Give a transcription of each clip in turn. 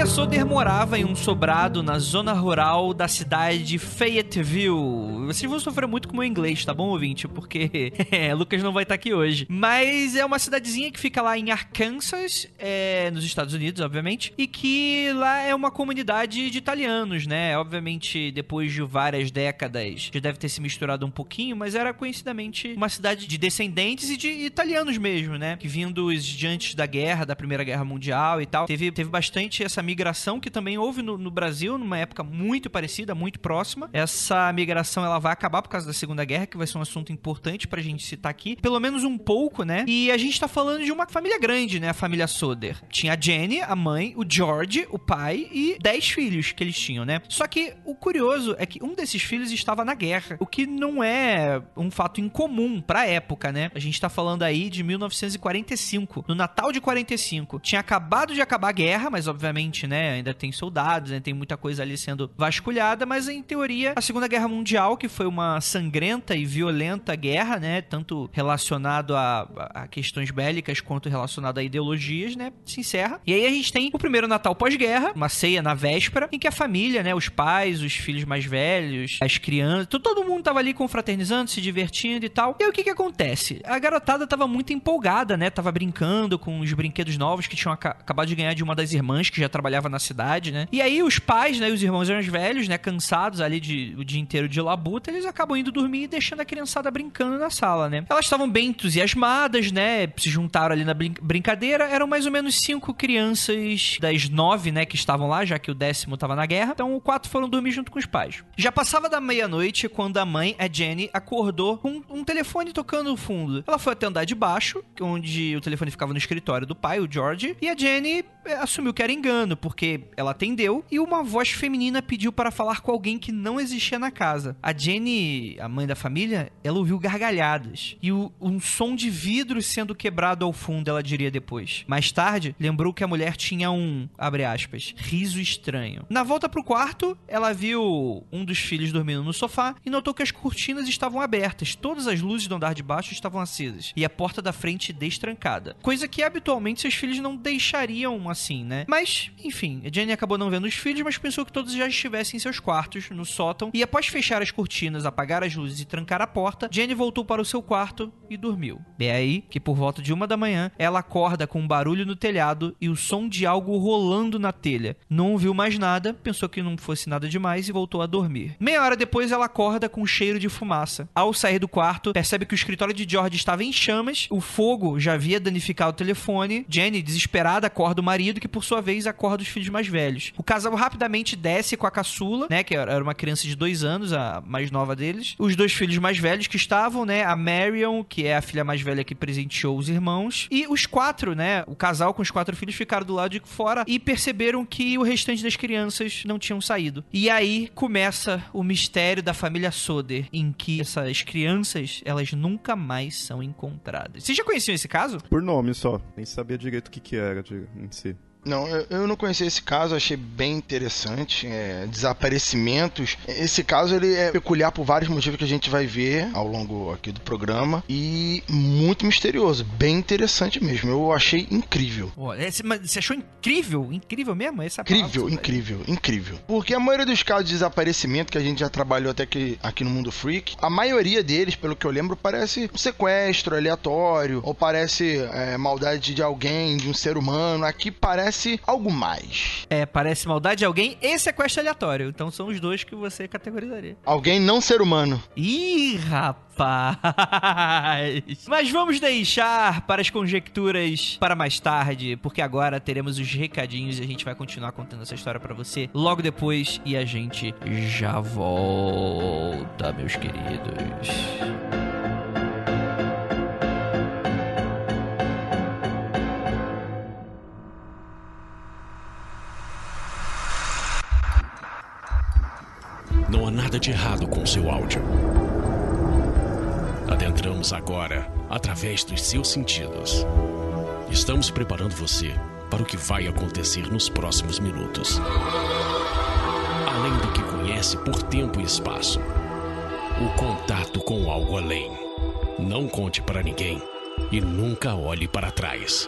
família Soder morava em um sobrado na zona rural da cidade de Fayetteville. Vocês vão sofrer muito com o meu inglês, tá bom, ouvinte? Porque Lucas não vai estar aqui hoje. Mas é uma cidadezinha que fica lá em Arkansas, nos Estados Unidos, obviamente, e que lá é uma comunidade de italianos, né? Obviamente, depois de várias décadas, já deve ter se misturado um pouquinho, mas era conhecidamente uma cidade de descendentes e de italianos mesmo, né? Que vindos de antes da guerra, da Primeira Guerra Mundial e tal. Teve bastante essa migração que também houve no Brasil, numa época muito parecida, muito próxima. Essa migração, ela vai acabar por causa da Segunda Guerra, que vai ser um assunto importante pra gente citar aqui. Pelo menos um pouco, né? E a gente tá falando de uma família grande, né? A família Soder. Tinha a Jenny, a mãe, o George, o pai e 10 filhos que eles tinham, né? Só que o curioso é que um desses filhos estava na guerra, o que não é um fato incomum pra época, né? A gente tá falando aí de 1945, no Natal de 45. Tinha acabado de acabar a guerra, mas obviamente, né, ainda tem soldados, né, tem muita coisa ali sendo vasculhada, mas em teoria a Segunda Guerra Mundial, que foi uma sangrenta e violenta guerra, né, tanto relacionado a questões bélicas quanto relacionado a ideologias, né, se encerra. E aí a gente tem o primeiro Natal pós-guerra, uma ceia na véspera, em que a família, né, os pais, os filhos mais velhos, as crianças, todo mundo tava ali confraternizando, se divertindo e tal. E aí o que acontece? A garotada tava muito empolgada, né, tava brincando com os brinquedos novos que tinham acabado de ganhar de uma das irmãs que já trabalhava na cidade, né? E aí os pais, né, os irmãos mais velhos, né, cansados ali o dia inteiro de labuta, eles acabam indo dormir e deixando a criançada brincando na sala, né? Elas estavam bem entusiasmadas, né? Se juntaram ali na brincadeira. Eram mais ou menos 5 crianças das 9, né, que estavam lá, já que o 10º tava na guerra. Então, 4 foram dormir junto com os pais. Já passava da meia-noite quando a mãe, a Jenny, acordou com um telefone tocando no fundo. Ela foi até andar de baixo, onde o telefone ficava no escritório do pai, o George, e a Jenny assumiu que era engano, porque ela atendeu e uma voz feminina pediu para falar com alguém que não existia na casa. A Jenny, a mãe da família, ela ouviu gargalhadas e um som de vidro sendo quebrado ao fundo, ela diria depois. Mais tarde, lembrou que a mulher tinha abre aspas, riso estranho. Na volta pro quarto, ela viu um dos filhos dormindo no sofá e notou que as cortinas estavam abertas, todas as luzes do andar de baixo estavam acesas e a porta da frente destrancada. Coisa que habitualmente seus filhos não deixariam assim, né? Mas, enfim, a Jenny acabou não vendo os filhos, mas pensou que todos já estivessem em seus quartos, no sótão, e após fechar as cortinas, apagar as luzes e trancar a porta, Jenny voltou para o seu quarto e dormiu. É aí que, por volta de 1 da manhã, ela acorda com um barulho no telhado e o som de algo rolando na telha. Não ouviu mais nada, pensou que não fosse nada demais e voltou a dormir. Meia hora depois, ela acorda com um cheiro de fumaça. Ao sair do quarto, percebe que o escritório de George estava em chamas, o fogo já havia danificado o telefone. Jenny, desesperada, acorda o marido, que por sua vez acorda os filhos mais velhos. O casal rapidamente desce com a caçula, né, que era uma criança de 2 anos, a mais nova deles. Os 2 filhos mais velhos que estavam, né, a Marion, que é a filha mais velha que presenteou os irmãos, e os 4, né, o casal com os 4 filhos ficaram do lado de fora e perceberam que o restante das crianças não tinham saído. E aí começa o mistério da família Soder, em que essas crianças, elas nunca mais são encontradas. Vocês já conheciam esse caso? Por nome só, nem sabia direito o que era em si. Não, eu não conhecia esse caso, achei bem interessante, desaparecimentos. Esse caso ele é peculiar por vários motivos que a gente vai ver ao longo aqui do programa e muito misterioso, bem interessante mesmo, eu achei incrível. Mas você achou incrível? Incrível mesmo? Incrível. Porque a maioria dos casos de desaparecimento que a gente já trabalhou até aqui no Mundo Freak, a maioria deles, pelo que eu lembro, parece um sequestro aleatório, ou parece maldade de alguém, de um ser humano. Aqui parece algo mais. Parece maldade de alguém e sequestro aleatório. Então são os 2 que você categorizaria. Alguém não ser humano. Ih, rapaz! Mas vamos deixar para as conjecturas para mais tarde, porque agora teremos os recadinhos e a gente vai continuar contando essa história para você logo depois e a gente já volta, meus queridos. Não há nada de errado com o seu áudio. Adentramos agora através dos seus sentidos. Estamos preparando você para o que vai acontecer nos próximos minutos. Além do que conhece por tempo e espaço, o contato com algo além. Não conte para ninguém e nunca olhe para trás,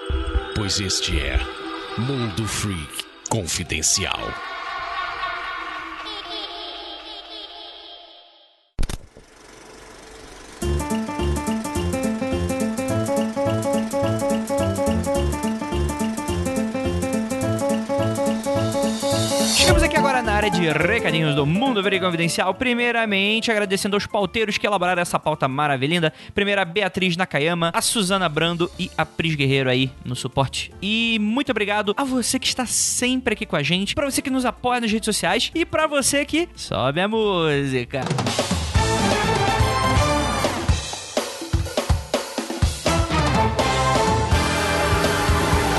pois este é Mundo Freak confidencial. Chegamos aqui agora na área de recadinhos do Mundo Freak Confidencial. Primeiramente, agradecendo aos pauteiros que elaboraram essa pauta maravilhosa. Primeiro, a Beatriz Nakayama, a Suzana Brando e a Pris Guerreiro aí no suporte. E muito obrigado a você que está sempre aqui com a gente, pra você que nos apoia nas redes sociais e pra você que sobe a música.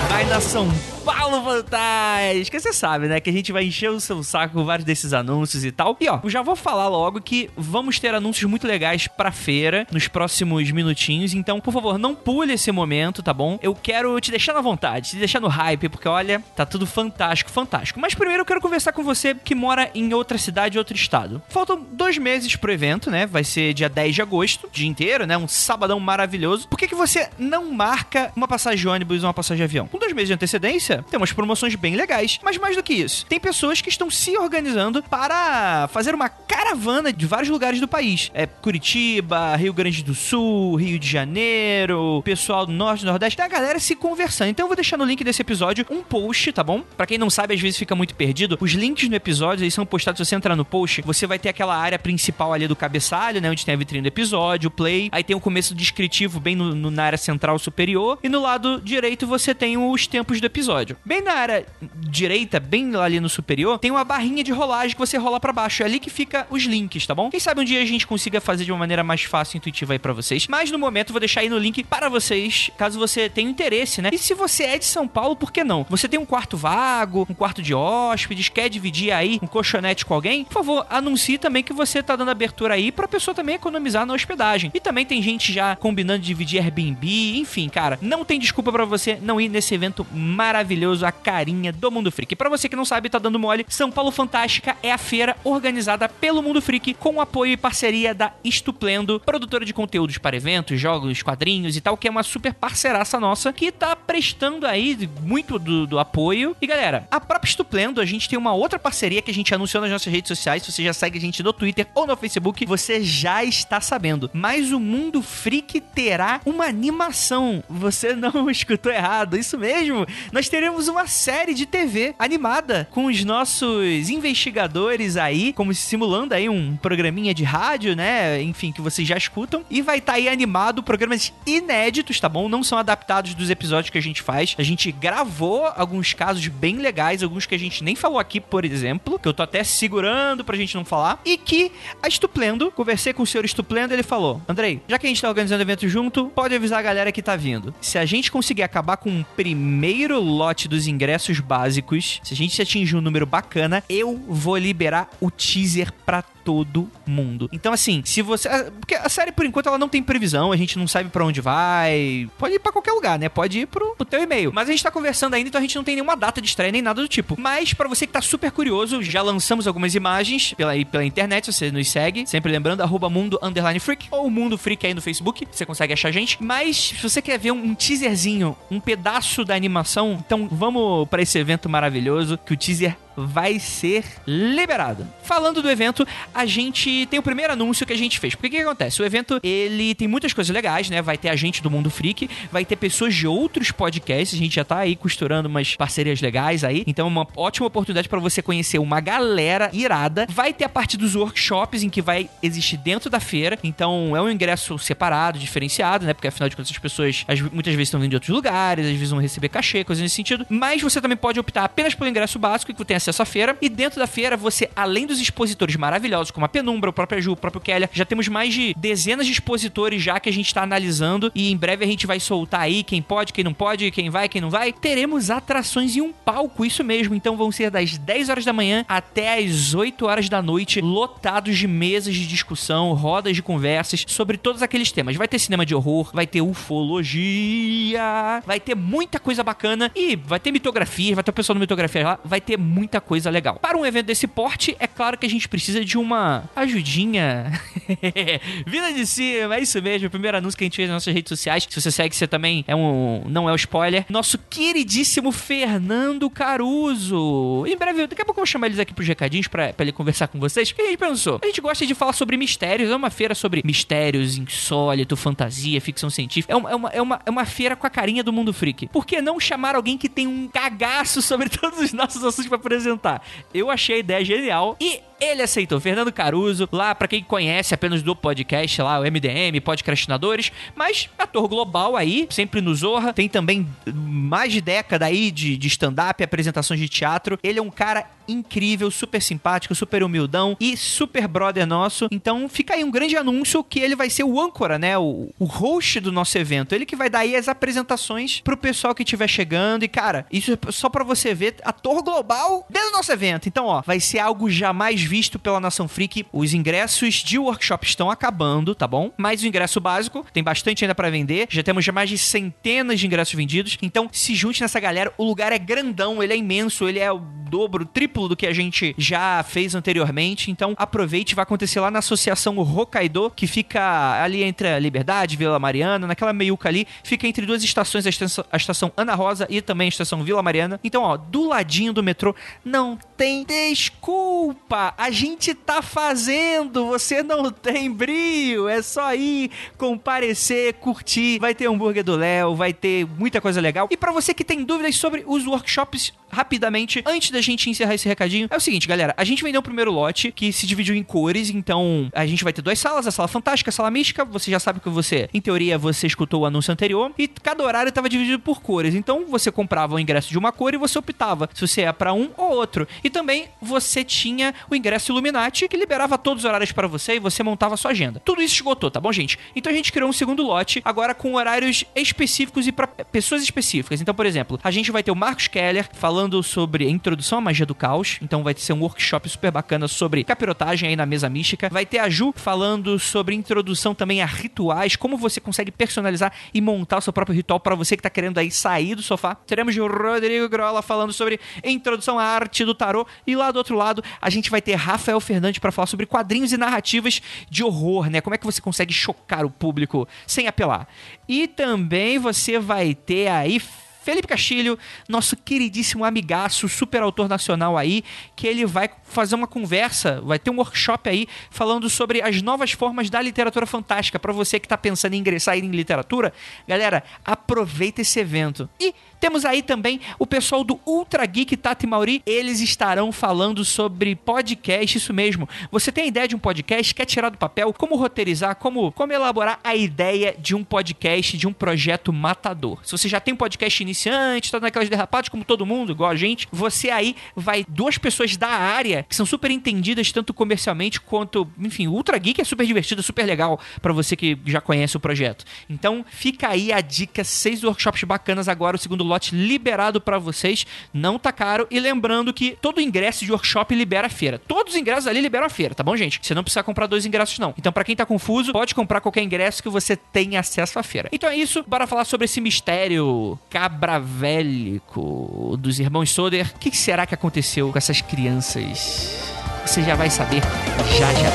Vai na São Paulo Fantástica. Você sabe, né, que a gente vai encher o seu saco com vários desses anúncios e tal. E ó, já vou falar logo que vamos ter anúncios muito legais pra feira nos próximos minutinhos. Então, por favor, não pule esse momento, tá bom? Eu quero te deixar na vontade, te deixar no hype, porque olha, tá tudo fantástico, fantástico. Mas primeiro eu quero conversar com você que mora em outra cidade, outro estado. Faltam 2 meses pro evento, né? Vai ser dia 10 de agosto, dia inteiro, né? Um sabadão maravilhoso. Por que você não marca uma passagem de ônibus ou uma passagem de avião? Com 2 meses de antecedência, tem umas promoções bem legais. Mas mais do que isso, tem pessoas que estão se organizando para fazer uma caravana de vários lugares do país. Curitiba, Rio Grande do Sul, Rio de Janeiro, pessoal do Norte e Nordeste. Tem a galera se conversando. Então eu vou deixar no link desse episódio um post, tá bom? Pra quem não sabe, às vezes fica muito perdido. Os links no episódio, eles são postados. Se você entrar no post, você vai ter aquela área principal ali do cabeçalho, né? Onde tem a vitrine do episódio, o play. Aí tem o começo descritivo bem na área central superior. E no lado direito você tem os tempos do episódio. Bem na área direita, bem ali no superior, tem uma barrinha de rolagem que você rola pra baixo. É ali que fica os links, tá bom? Quem sabe um dia a gente consiga fazer de uma maneira mais fácil e intuitiva aí pra vocês. Mas no momento eu vou deixar aí no link para vocês, caso você tenha interesse, né? E se você é de São Paulo, por que não? Você tem um quarto vago, um quarto de hóspedes, quer dividir aí um colchonete com alguém? Por favor, anuncie também que você tá dando abertura aí pra pessoa também economizar na hospedagem. E também tem gente já combinando de dividir Airbnb, enfim, cara, não tem desculpa pra você não ir nesse evento maravilhoso, a carinha do Mundo Freak. E pra você que não sabe, tá dando mole, São Paulo Fantástica é a feira organizada pelo Mundo Freak com o apoio e parceria da Estuplendo, produtora de conteúdos para eventos, jogos, quadrinhos e tal, que é uma super parceiraça nossa, que tá prestando aí muito do apoio. E galera, a própria Estuplendo, a gente tem uma outra parceria que a gente anunciou nas nossas redes sociais. Se você já segue a gente no Twitter ou no Facebook, você já está sabendo. Mas o Mundo Freak terá uma animação. Você não escutou errado, isso mesmo. Nós teremos uma série de TV animada com os nossos investigadores aí, como simulando aí um programinha de rádio, né? Enfim, que vocês já escutam. E vai estar aí animado, programas inéditos, tá bom? Não são adaptados dos episódios que a gente faz. A gente gravou alguns casos bem legais, alguns que a gente nem falou aqui, por exemplo, que eu tô até segurando pra gente não falar. E que a Estuplendo, conversei com o senhor Estuplendo, ele falou: Andrei, já que a gente tá organizando evento junto, pode avisar a galera que tá vindo. Se a gente conseguir acabar com o primeiro lote dos ingressos básicos, se a gente atingir um número bacana, eu vou liberar o teaser pra todo mundo. Então, assim, se você... Porque a série, por enquanto, ela não tem previsão, a gente não sabe pra onde vai. Pode ir pra qualquer lugar, né? Pode ir pro teu e-mail. Mas a gente tá conversando ainda, então a gente não tem nenhuma data de estreia, nem nada do tipo. Mas, pra você que tá super curioso, já lançamos algumas imagens pela internet, você nos segue. Sempre lembrando, @mundo_freak ou Mundo Freak aí no Facebook, você consegue achar a gente. Mas, se você quer ver um teaserzinho, um pedaço da animação, então vamos pra esse evento maravilhoso, que o teaser vai ser liberado. Falando do evento, a gente tem o primeiro anúncio que a gente fez. Porque o que acontece? O evento, ele tem muitas coisas legais, né? Vai ter a gente do Mundo Freak, vai ter pessoas de outros podcasts, a gente já tá aí costurando umas parcerias legais aí, então é uma ótima oportunidade pra você conhecer uma galera irada. Vai ter a parte dos workshops, em que vai existir dentro da feira, então é um ingresso separado, diferenciado, né? Porque afinal de contas as pessoas muitas vezes estão vindo de outros lugares, às vezes vão receber cachê, coisas nesse sentido, mas você também pode optar apenas pelo ingresso básico, que tem acesso à feira, e dentro da feira você, além dos expositores maravilhosos, como a Penumbra, o próprio Ju, o próprio Keller, já temos mais de dezenas de expositores já que a gente tá analisando, e em breve a gente vai soltar aí quem pode, quem não pode, quem vai, quem não vai. Teremos atrações e um palco, isso mesmo, então vão ser das 10 horas da manhã até as 8 horas da noite, lotados de mesas de discussão, rodas de conversas sobre todos aqueles temas. Vai ter cinema de horror, vai ter ufologia, vai ter muita coisa bacana, e vai ter mitografia, vai ter o pessoal do mitografia lá, vai ter muita muita coisa legal. Para um evento desse porte, é claro que a gente precisa de uma ajudinha. Vida de cima, é isso mesmo. O primeiro anúncio que a gente fez nas nossas redes sociais. Se você segue, você também não é um spoiler. Nosso queridíssimo Fernando Caruso. Em breve, daqui a pouco eu vou chamar eles aqui pros recadinhos pra ele conversar com vocês. O que a gente pensou? A gente gosta de falar sobre mistérios. É uma feira sobre mistérios, insólito, fantasia, ficção científica. É uma feira com a carinha do mundo freak. Por que não chamar alguém que tem um cagaço sobre todos os nossos assuntos pra apresentar? Eu achei a ideia genial e ele aceitou. Fernando Caruso, lá pra quem conhece apenas do podcast lá, o MDM, Podcastinadores, mas ator global aí, sempre no Zorra, tem também mais de década aí de stand-up, apresentações de teatro. Ele é um cara incrível, super simpático, super humildão e super brother nosso. Então fica aí um grande anúncio que ele vai ser o âncora, né, o host do nosso evento. Ele que vai dar aí as apresentações pro pessoal que estiver chegando e, cara, isso é só pra você ver, ator global dentro do nosso evento. Então, ó, vai ser algo jamais visto pela Nação Freak. Os ingressos de workshop estão acabando, tá bom? Mas o ingresso básico tem bastante ainda pra vender. Já temos mais de centenas de ingressos vendidos. Então, se junte nessa galera. O lugar é grandão, ele é imenso, ele é o dobro, o triplo do que a gente já fez anteriormente. Então, aproveite, vai acontecer lá na Associação Hokkaido, que fica ali entre a Liberdade, Vila Mariana, naquela meiuca ali, fica entre duas estações, a estação Ana Rosa e também a estação Vila Mariana. Então, ó, do ladinho do metrô, não tem desculpa. A gente tá fazendo, você não tem brio, é só ir, comparecer, curtir, vai ter hambúrguer do Léo, vai ter muita coisa legal. E pra você que tem dúvidas sobre os workshops, rapidamente, antes da gente encerrar esse recadinho, é o seguinte, galera, a gente vendeu o primeiro lote, que se dividiu em cores, então a gente vai ter 2 salas, a sala fantástica, a sala mística, você já sabe que você, em teoria, você escutou o anúncio anterior, e cada horário estava dividido por cores, então você comprava o ingresso de uma cor e você optava se você ia pra um ou outro. E também você tinha o ingresso Illuminati, que liberava todos os horários para você e você montava a sua agenda. Tudo isso esgotou, tá bom, gente? Então a gente criou um segundo lote, agora com horários específicos e para pessoas específicas. Então, por exemplo, a gente vai ter o Marcos Keller falando sobre a introdução à magia do caos, então vai ser um workshop super bacana sobre capirotagem aí na mesa mística. Vai ter a Ju falando sobre introdução também a rituais, como você consegue personalizar e montar o seu próprio ritual para você que tá querendo aí sair do sofá. Teremos o Rodrigo Grola falando sobre introdução à arte do tarô, e lá do outro lado a gente vai ter Rafael Fernandes para falar sobre quadrinhos e narrativas de horror, né? Como é que você consegue chocar o público sem apelar. E também você vai ter aí Felipe Castilho, nosso queridíssimo amigaço, super autor nacional aí, que ele vai fazer uma conversa, vai ter um workshop aí falando sobre as novas formas da literatura fantástica. Para você que tá pensando em ingressar em literatura, galera, aproveita esse evento. E temos aí também o pessoal do Ultra Geek Tati Mauri, eles estarão falando sobre podcast, isso mesmo. Você tem a ideia de um podcast, quer tirar do papel, como roteirizar, como elaborar a ideia de um podcast, de um projeto matador. Se você já tem um podcast iniciante, tá naquelas derrapadas como todo mundo, igual a gente, você aí vai 2 pessoas da área, que são super entendidas, tanto comercialmente quanto, enfim, o Ultra Geek é super divertido, super legal pra você que já conhece o projeto. Então, fica aí a dica, 6 workshops bacanas agora, o segundo lote liberado pra vocês, não tá caro, e lembrando que todo ingresso de workshop libera a feira. Todos os ingressos ali liberam a feira, tá bom, gente? Você não precisa comprar 2 ingressos, não. Então, pra quem tá confuso, pode comprar qualquer ingresso que você tenha acesso à feira. Então é isso, bora falar sobre esse mistério cabravélico dos irmãos Soder. O que será que aconteceu com essas crianças? Você já vai saber já já.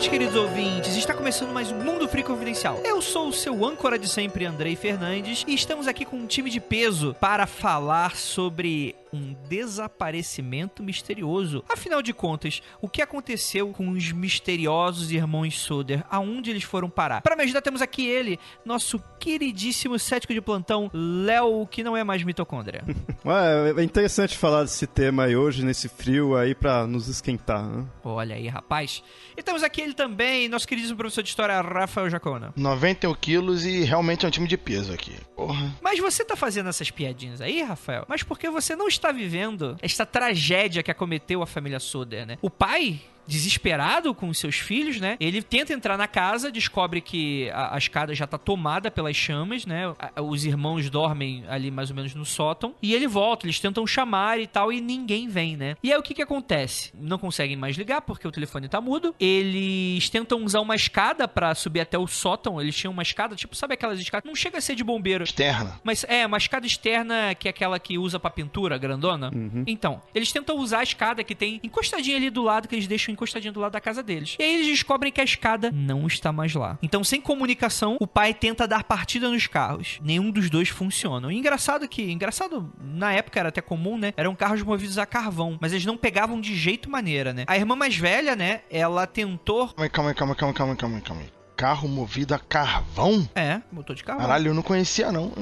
Queridos ouvintes, está começando mais um Mundo Freak Confidencial. Eu sou o seu âncora de sempre, Andrei Fernandes, e estamos aqui com um time de peso para falar sobre um desaparecimento misterioso. Afinal de contas, o que aconteceu com os misteriosos irmãos Soder? Aonde eles foram parar? Para me ajudar, temos aqui ele, nosso queridíssimo cético de plantão, Léo, que não é mais mitocôndria. É interessante falar desse tema aí hoje, nesse frio aí, pra nos esquentar, né? Olha aí, rapaz. E temos aqui ele também, nosso queridíssimo professor de história, Rafael Jacona. 91 quilos e realmente é um time de peso aqui. Porra. Mas você tá fazendo essas piadinhas aí, Rafael? Mas porque você não está vivendo esta tragédia que acometeu a família Soder, né? O pai desesperado com os seus filhos, né? Ele tenta entrar na casa, descobre que a escada já tá tomada pelas chamas, né? Os irmãos dormem ali mais ou menos no sótão. E ele volta, eles tentam chamar e tal, e ninguém vem, né? E aí o que acontece? Não conseguem mais ligar porque o telefone tá mudo. Eles tentam usar uma escada pra subir até o sótão. Eles tinham uma escada, tipo, sabe aquelas escadas? Não chega a ser de bombeiro. Externa. Mas uma escada externa que é aquela que usa pra pintura, grandona. Então, eles tentam usar a escada que tem encostadinha ali do lado, que eles deixam encostadinha do lado da casa deles. E aí eles descobrem que a escada não está mais lá. Então, sem comunicação, o pai tenta dar partida nos carros. Nenhum dos dois funciona. E engraçado, na época era até comum, né? Eram carros movidos a carvão, mas eles não pegavam de jeito maneira, né? A irmã mais velha, né? Ela tentou... Calma aí. Carro movido a carvão? Motor de carvão. Caralho, eu não conhecia não.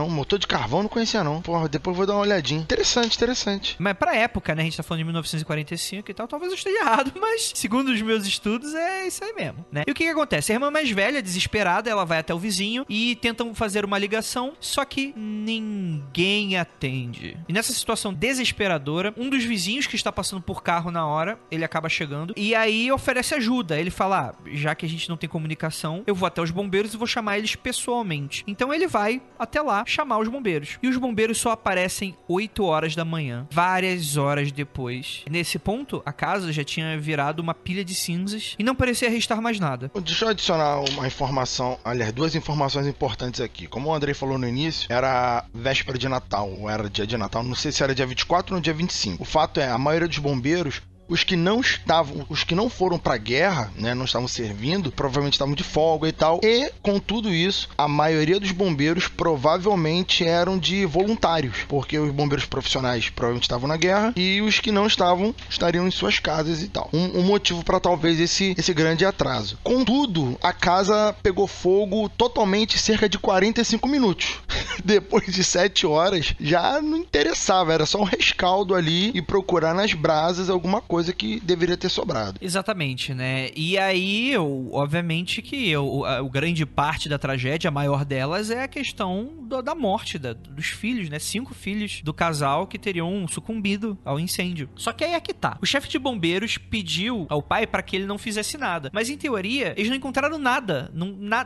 Motor de carvão eu não conhecia não. Porra, depois eu vou dar uma olhadinha. Interessante. Mas pra época, né? A gente tá falando de 1945 e tal. Talvez eu esteja errado, mas segundo os meus estudos é isso aí mesmo, né? E o que acontece? A irmã mais velha, desesperada, ela vai até o vizinho e tentam fazer uma ligação, só que ninguém atende. E nessa situação desesperadora, um dos vizinhos que está passando por carro na hora, ele acaba chegando e aí oferece ajuda. Ele fala, já que a gente não tem comunicação, eu vou até os bombeiros e vou chamar eles pessoalmente. Então ele vai até lá chamar os bombeiros. E os bombeiros só aparecem 8 horas da manhã, várias horas depois. Nesse ponto, a casa já tinha virado uma pilha de cinzas e não parecia restar mais nada. Deixa eu adicionar uma informação, aliás, 2 informações importantes aqui. Como o Andrei falou no início, era véspera de Natal, ou era dia de Natal, não sei se era dia 24 ou dia 25. O fato é, a maioria dos bombeiros, os que não foram pra guerra, né, não estavam servindo, provavelmente estavam de folga e tal. E, com tudo isso, a maioria dos bombeiros provavelmente eram de voluntários, porque os bombeiros profissionais provavelmente estavam na guerra e os que não estavam estariam em suas casas e tal. Um motivo para talvez esse grande atraso. Contudo, a casa pegou fogo totalmente cerca de 45 minutos. Depois de 7 horas, já não interessava, era só um rescaldo ali e procurar nas brasas alguma coisa que deveria ter sobrado. Exatamente, né? E aí, obviamente que a grande parte da tragédia, a maior delas, é a questão da morte dos filhos, né? 5 filhos do casal que teriam sucumbido ao incêndio. Só que aí é que tá. O chefe de bombeiros pediu ao pai para que ele não fizesse nada. Mas, em teoria, eles não encontraram nada.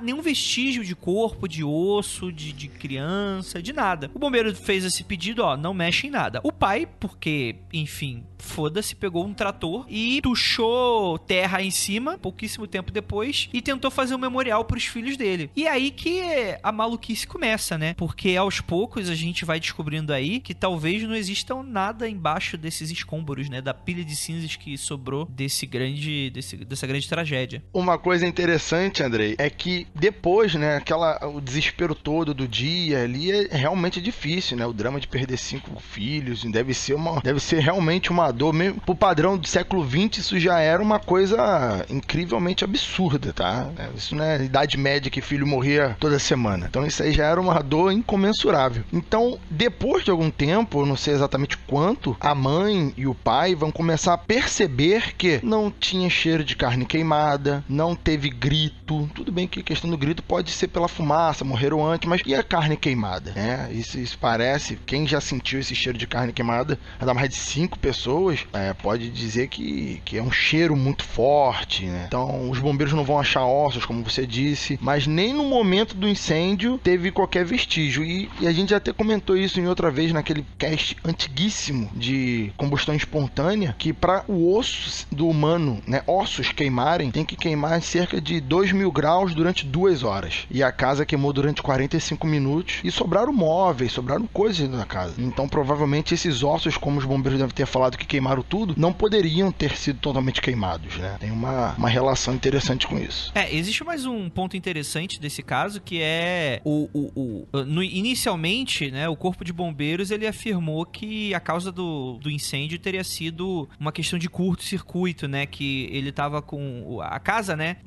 Nenhum vestígio de corpo, de osso, de criança, de nada. O bombeiro fez esse pedido, não mexe em nada. O pai, porque, enfim, foda-se, pegou um trator e tuchou terra em cima, pouquíssimo tempo depois, e tentou fazer um memorial pros filhos dele. E aí que a maluquice começa, né? Porque aos poucos a gente vai descobrindo aí que talvez não existam nada embaixo desses escombros, né? Da pilha de cinzas que sobrou dessa grande tragédia. Uma coisa interessante, Andrei, é que depois, né, o desespero todo do dia ali é realmente difícil, né? O drama de perder 5 filhos deve ser realmente uma dor, mesmo pro padrão do século XX, isso já era uma coisa incrivelmente absurda, tá? Isso não é idade média que filho morria toda semana. Então isso aí já era uma dor incomensurável. Então, depois de algum tempo, eu não sei exatamente quanto, a mãe e o pai vão começar a perceber que não tinha cheiro de carne queimada, não teve grito. Tudo bem que a questão do grito pode ser pela fumaça, morreram antes, mas e a carne queimada? Isso parece, quem já sentiu esse cheiro de carne queimada, ainda mais de 5 pessoas, pode dizer que é um cheiro muito forte, né? Então, os bombeiros não vão achar ossos, como você disse, mas nem no momento do incêndio teve qualquer vestígio. E a gente até comentou isso em outra vez naquele cast antiguíssimo de combustão espontânea, que para o osso do humano, né, ossos queimarem, tem que queimar em cerca de 2.000 graus durante 2 horas. E a casa queimou durante 45 minutos e sobraram móveis, sobraram coisas na casa. Então, provavelmente, esses ossos, como os bombeiros devem ter falado que queimaram tudo, não poderiam ter sido totalmente queimados, né? Tem uma relação interessante com isso. Existe mais um ponto interessante desse caso, que é inicialmente, né, o corpo de bombeiros, ele afirmou que a causa do incêndio teria sido uma questão de curto-circuito, né, que ele tava com a casa, né,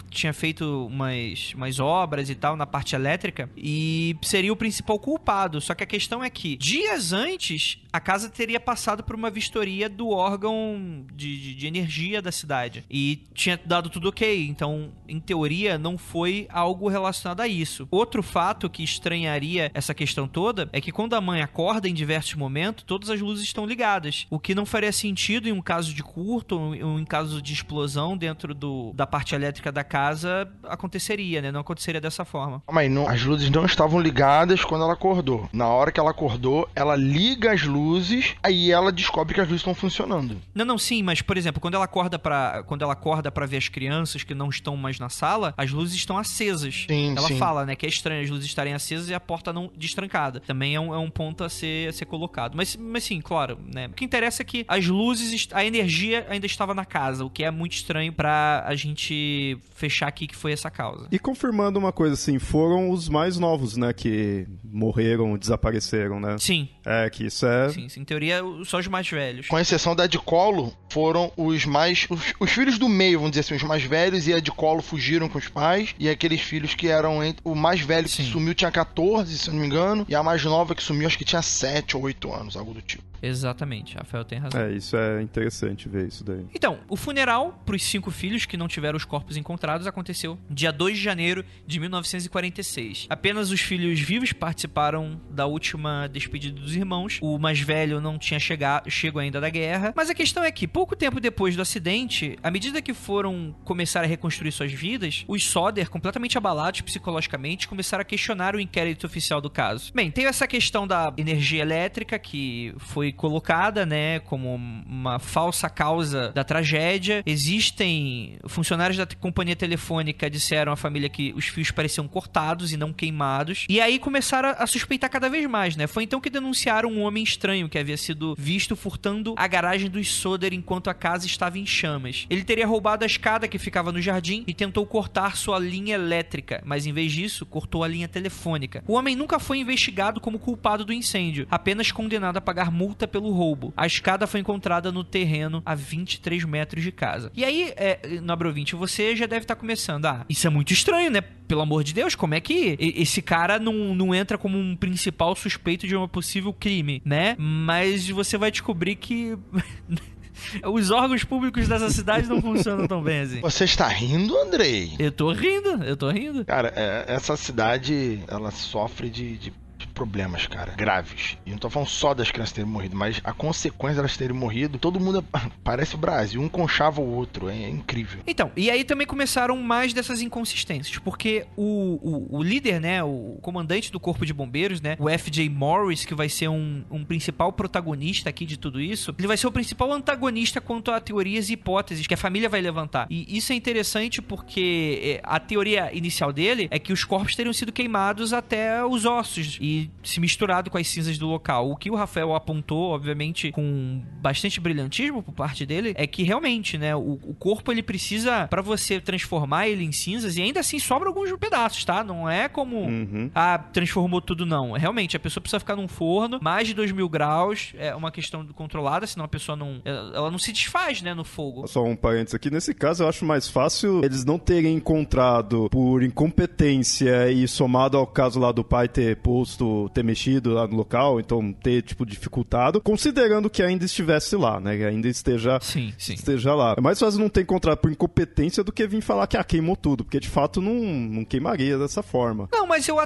tinha feito umas obras e tal na parte elétrica, e seria o principal culpado. Só que a questão é que, dias antes, a casa teria passado por uma vistoria do órgão de energia da cidade. E tinha dado tudo ok. Então, em teoria, não foi algo relacionado a isso. Outro fato que estranharia essa questão toda é que quando a mãe acorda em diversos momentos, todas as luzes estão ligadas. O que não faria sentido em um caso de curto ou em caso de explosão dentro da parte elétrica da casa aconteceria, né? Não aconteceria dessa forma. Mas não, as luzes não estavam ligadas quando ela acordou. Na hora que ela acordou, ela liga as luzes, aí ela descobre que as luzes estão funcionando. Não, sim, mas, por exemplo, quando ela acorda pra ver as crianças que não estão mais na sala, as luzes estão acesas. Sim, ela sim. fala, né, que é estranho as luzes estarem acesas e a porta não destrancada. Também é um ponto a ser colocado. Mas sim, claro, né? O que interessa é que as luzes, a energia ainda estava na casa, o que é muito estranho pra a gente fechar aqui que foi essa causa. E confirmando uma coisa assim, foram os mais novos, né, que morreram, desapareceram, né? Sim. É, que isso é... Sim, em teoria, só os mais velhos. Com exceção da de colo, foram os mais... Os filhos do meio, vamos dizer assim, os mais velhos, e a de colo fugiram com os pais, e aqueles filhos que eram... O mais velho que sumiu tinha 14, se eu não me engano, e a mais nova que sumiu acho que tinha 7 ou 8 anos, algo do tipo. Exatamente, Rafael tem razão. É, isso é interessante ver isso daí. Então, o funeral pros 5 filhos que não tiveram os corpos encontrados aconteceu dia 2 de janeiro de 1946. Apenas os filhos vivos participaram da última despedida dos irmãos. O mais velho não tinha chego ainda da guerra. Mas a questão é que, pouco tempo depois do acidente, à medida que foram começar a reconstruir suas vidas, os Sodder, completamente abalados psicologicamente, começaram a questionar o inquérito oficial do caso. Bem, tem essa questão da energia elétrica que foi colocada, né, como uma falsa causa da tragédia. Existem funcionários da companhia telefônica disseram à família que os fios pareciam cortados e não queimados. E aí começaram a suspeitar cada vez mais, né? Foi então que denunciaram um homem estranho que havia sido visto furtando a garagem dos Sodder enquanto a casa estava em chamas. Ele teria roubado a escada que ficava no jardim e tentou cortar sua linha elétrica, mas em vez disso, cortou a linha telefônica. O homem nunca foi investigado como culpado do incêndio, apenas condenado a pagar multa pelo roubo. A escada foi encontrada no terreno a 23 metros de casa. E aí, nobre ouvinte, você já deve estar começando. Isso é muito estranho, né? Pelo amor de Deus, como é que esse cara não entra como um principal suspeito de um possível crime, né? Mas você vai descobrir que... os órgãos públicos dessa cidade não funcionam tão bem assim. Você está rindo, Andrei? Eu tô rindo. Cara, essa cidade, ela sofre de problemas, cara, graves. E não tô falando só das crianças terem morrido, mas a consequência delas terem morrido, todo mundo parece o Brasil, um conchava o outro, é incrível. Então, e aí também começaram mais dessas inconsistências, porque o líder, né, o comandante do corpo de bombeiros, né, o F.J. Morris, que vai ser um principal protagonista aqui de tudo isso, ele vai ser o principal antagonista quanto a teorias e hipóteses que a família vai levantar. E isso é interessante porque a teoria inicial dele é que os corpos teriam sido queimados até os ossos e se misturado com as cinzas do local. O que o Rafael apontou, obviamente, com bastante brilhantismo por parte dele, é que realmente, né, o corpo ele precisa, pra você transformar ele em cinzas, e ainda assim sobra alguns pedaços, tá? Não é como, transformou tudo, não. Realmente, a pessoa precisa ficar num forno, mais de 2.000 graus, é uma questão controlada, senão a pessoa ela não se desfaz, né, no fogo. Só um parênteses aqui, nesse caso eu acho mais fácil eles não terem encontrado por incompetência e somado ao caso lá do pai ter mexido lá no local, então ter, dificultado, considerando que ainda estivesse lá, né, que ainda esteja lá. É mais fácil não ter encontrado por incompetência do que vir falar que queimou tudo, porque de fato não queimaria dessa forma. Não, mas eu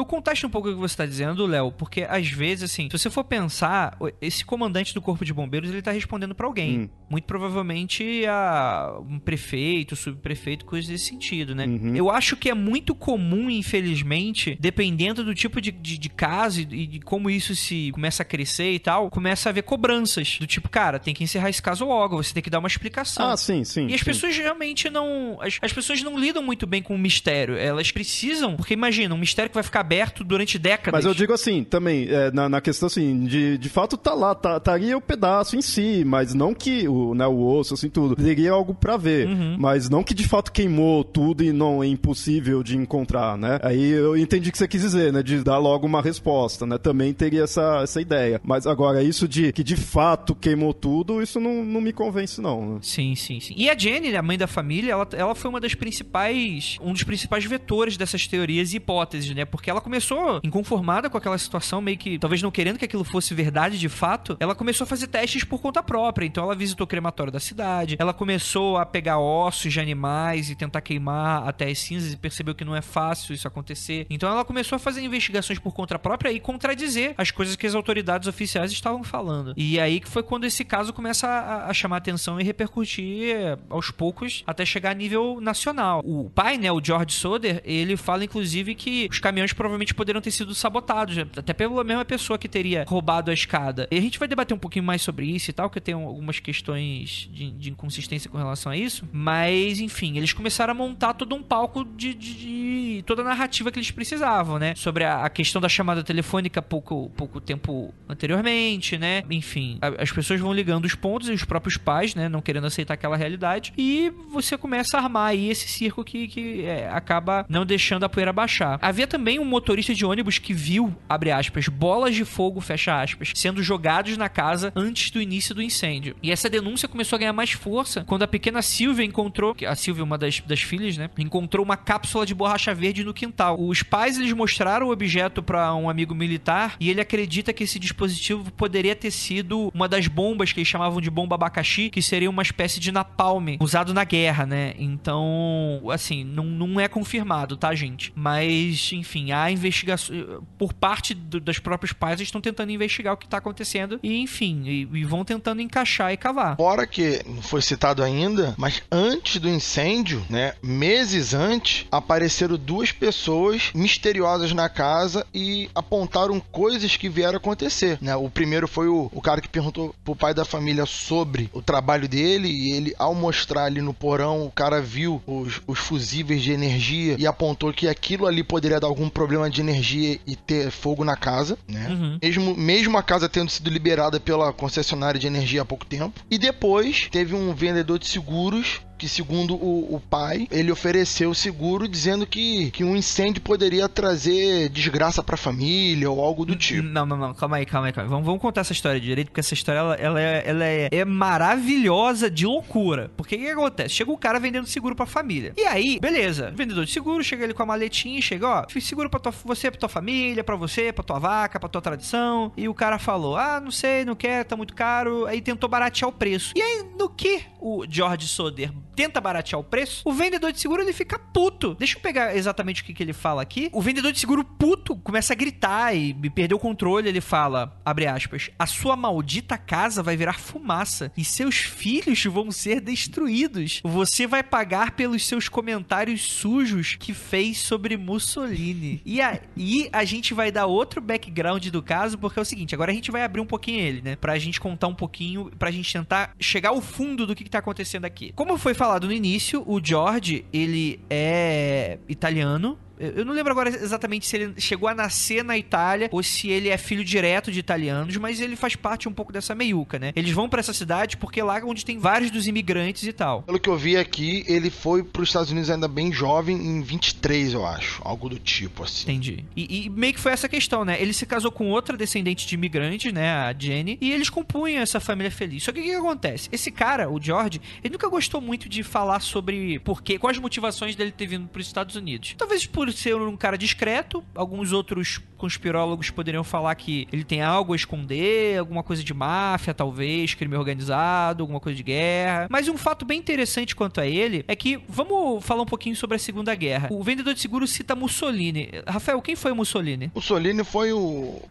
contesto um pouco o que você tá dizendo, Léo, porque às vezes, assim, se você for pensar, esse comandante do corpo de bombeiros, ele tá respondendo pra alguém. Muito provavelmente a um prefeito, subprefeito, coisa desse sentido, né? Eu acho que é muito comum, infelizmente, dependendo do tipo de caso e de como isso se começa a crescer e tal, começa a haver cobranças do tipo, cara, tem que encerrar esse caso logo, você tem que dar uma explicação. Sim. E as pessoas realmente não... As pessoas não lidam muito bem com o mistério. Elas precisam, porque imagina, um mistério que vai ficar aberto durante décadas. Mas eu digo assim, também, na questão assim, de fato tá lá, estaria o pedaço em si, mas não que o osso, assim, tudo. Teria algo pra ver, mas não que de fato queimou tudo e não é impossível de encontrar, né? Aí eu entendi o que você quis dizer, né? De dar logo uma resposta, né? Também teria essa ideia. Mas agora, isso de que de fato queimou tudo, isso não me convence, não. Né? Sim. E a Jenny, a mãe da família, ela foi um dos principais vetores dessas teorias e hipóteses, né? Porque ela começou inconformada com aquela situação, meio que, talvez não querendo que aquilo fosse verdade de fato, ela começou a fazer testes por conta própria. Então ela visitou o crematório da cidade, ela começou a pegar ossos de animais e tentar queimar até as cinzas e percebeu que não é fácil isso acontecer. Então ela começou a fazer investigações por conta própria e contradizer as coisas que as autoridades oficiais estavam falando. E aí que foi quando esse caso começa a chamar atenção e repercutir aos poucos até chegar a nível nacional. O pai, né, o George Soder, ele fala inclusive que os caminhões provavelmente poderiam ter sido sabotados, até pela mesma pessoa que teria roubado a escada. E a gente vai debater um pouquinho mais sobre isso e tal, que eu tenho algumas questões de inconsistência com relação a isso, mas enfim, eles começaram a montar todo um palco de toda a narrativa que eles precisavam, né, sobre a questão da chamada telefônica pouco tempo anteriormente, né, enfim, as pessoas vão ligando os pontos e os próprios pais, né, não querendo aceitar aquela realidade, e você começa a armar aí esse circo que acaba não deixando a poeira baixar. Havia também um motorista de ônibus que viu, abre aspas, bolas de fogo, fecha aspas, sendo jogados na casa antes do início do incêndio. E essa denúncia começou a ganhar mais força quando a pequena Sylvia encontrou, a Sylvia, uma das filhas, né, encontrou uma cápsula de borracha verde no quintal. Os pais, eles mostraram o objeto para um amigo militar e ele acredita que esse dispositivo poderia ter sido uma das bombas que eles chamavam de bomba abacaxi, que seria uma espécie de napalm usado na guerra, né? Então, assim, não é confirmado, tá, gente? Mas, enfim, há investigação por parte dos próprios pais, eles estão tentando investigar o que tá acontecendo e, enfim, e vão tentando encaixar e cavar. Fora que não foi citado ainda, mas antes do incêndio, né, meses antes, apareceram duas pessoas misteriosas na casa e apontaram coisas que vieram acontecer, né? O primeiro foi o cara que perguntou pro pai da família sobre o trabalho dele e ele, ao mostrar ali no porão, o cara viu os fusíveis de energia e apontou que aquilo ali poderia dar algum problema de energia e ter fogo na casa, né? Uhum. Mesmo a casa tendo sido liberada pela concessionária de energia há pouco tempo. E depois teve um vendedor de seguros que, segundo o pai, ele ofereceu o seguro dizendo que um incêndio poderia trazer desgraça pra família ou algo do tipo. Não, calma aí. Vamos contar essa história direito, porque essa história ela é maravilhosa de loucura. Porque o que acontece? Chega um cara vendendo seguro pra família. E aí, beleza, vendedor de seguro, chega ele com a maletinha e chega, ó, fiz seguro pra você, pra tua família, pra você, pra tua vaca, pra tua tradição. E o cara falou, não sei, não quero, tá muito caro. Aí tentou baratear o preço. E aí, no que o George Soder tenta baratear o preço, o vendedor de seguro, ele fica puto. Deixa eu pegar exatamente o que ele fala aqui. O vendedor de seguro puto começa a gritar e perdeu o controle. Ele fala, abre aspas, a sua maldita casa vai virar fumaça e seus filhos vão ser destruídos. Você vai pagar pelos seus comentários sujos que fez sobre Mussolini. E aí a gente vai dar outro background do caso, porque é o seguinte, agora a gente vai abrir um pouquinho ele, né? Pra gente contar um pouquinho, pra gente tentar chegar ao fundo do que tá acontecendo aqui. Como foi falado no início, o George, ele é italiano. Eu não lembro agora exatamente se ele chegou a nascer na Itália ou se ele é filho direto de italianos, mas ele faz parte um pouco dessa meiuca, né? Eles vão pra essa cidade porque é lá onde tem vários dos imigrantes e tal. Pelo que eu vi aqui, ele foi pros Estados Unidos ainda bem jovem, em 23, eu acho. Algo do tipo, assim. Entendi. E meio que foi essa questão, né? Ele se casou com outra descendente de imigrantes, né? A Jenny. E eles compunham essa família feliz. Só que o que acontece? Esse cara, o George, ele nunca gostou muito de falar sobre quais motivações dele ter vindo pros Estados Unidos. Talvez por ser um cara discreto, alguns outros conspirólogos poderiam falar que ele tem algo a esconder, alguma coisa de máfia, talvez, crime organizado, alguma coisa de guerra. Mas um fato bem interessante quanto a ele é que, vamos falar um pouquinho sobre a Segunda Guerra. O vendedor de seguro cita Mussolini. Rafael, quem foi Mussolini? Mussolini foi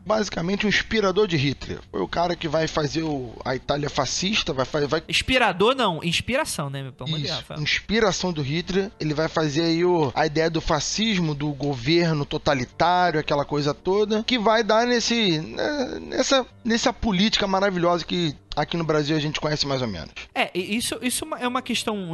basicamente um inspirador de Hitler. Foi o cara que vai fazer a Itália fascista, vai... Inspirador não, inspiração, né? Isso, inspiração do Hitler. Ele vai fazer aí a ideia do fascismo, do governo totalitário, aquela coisa toda, que vai dar nessa política maravilhosa que aqui no Brasil a gente conhece mais ou menos. Isso é uma questão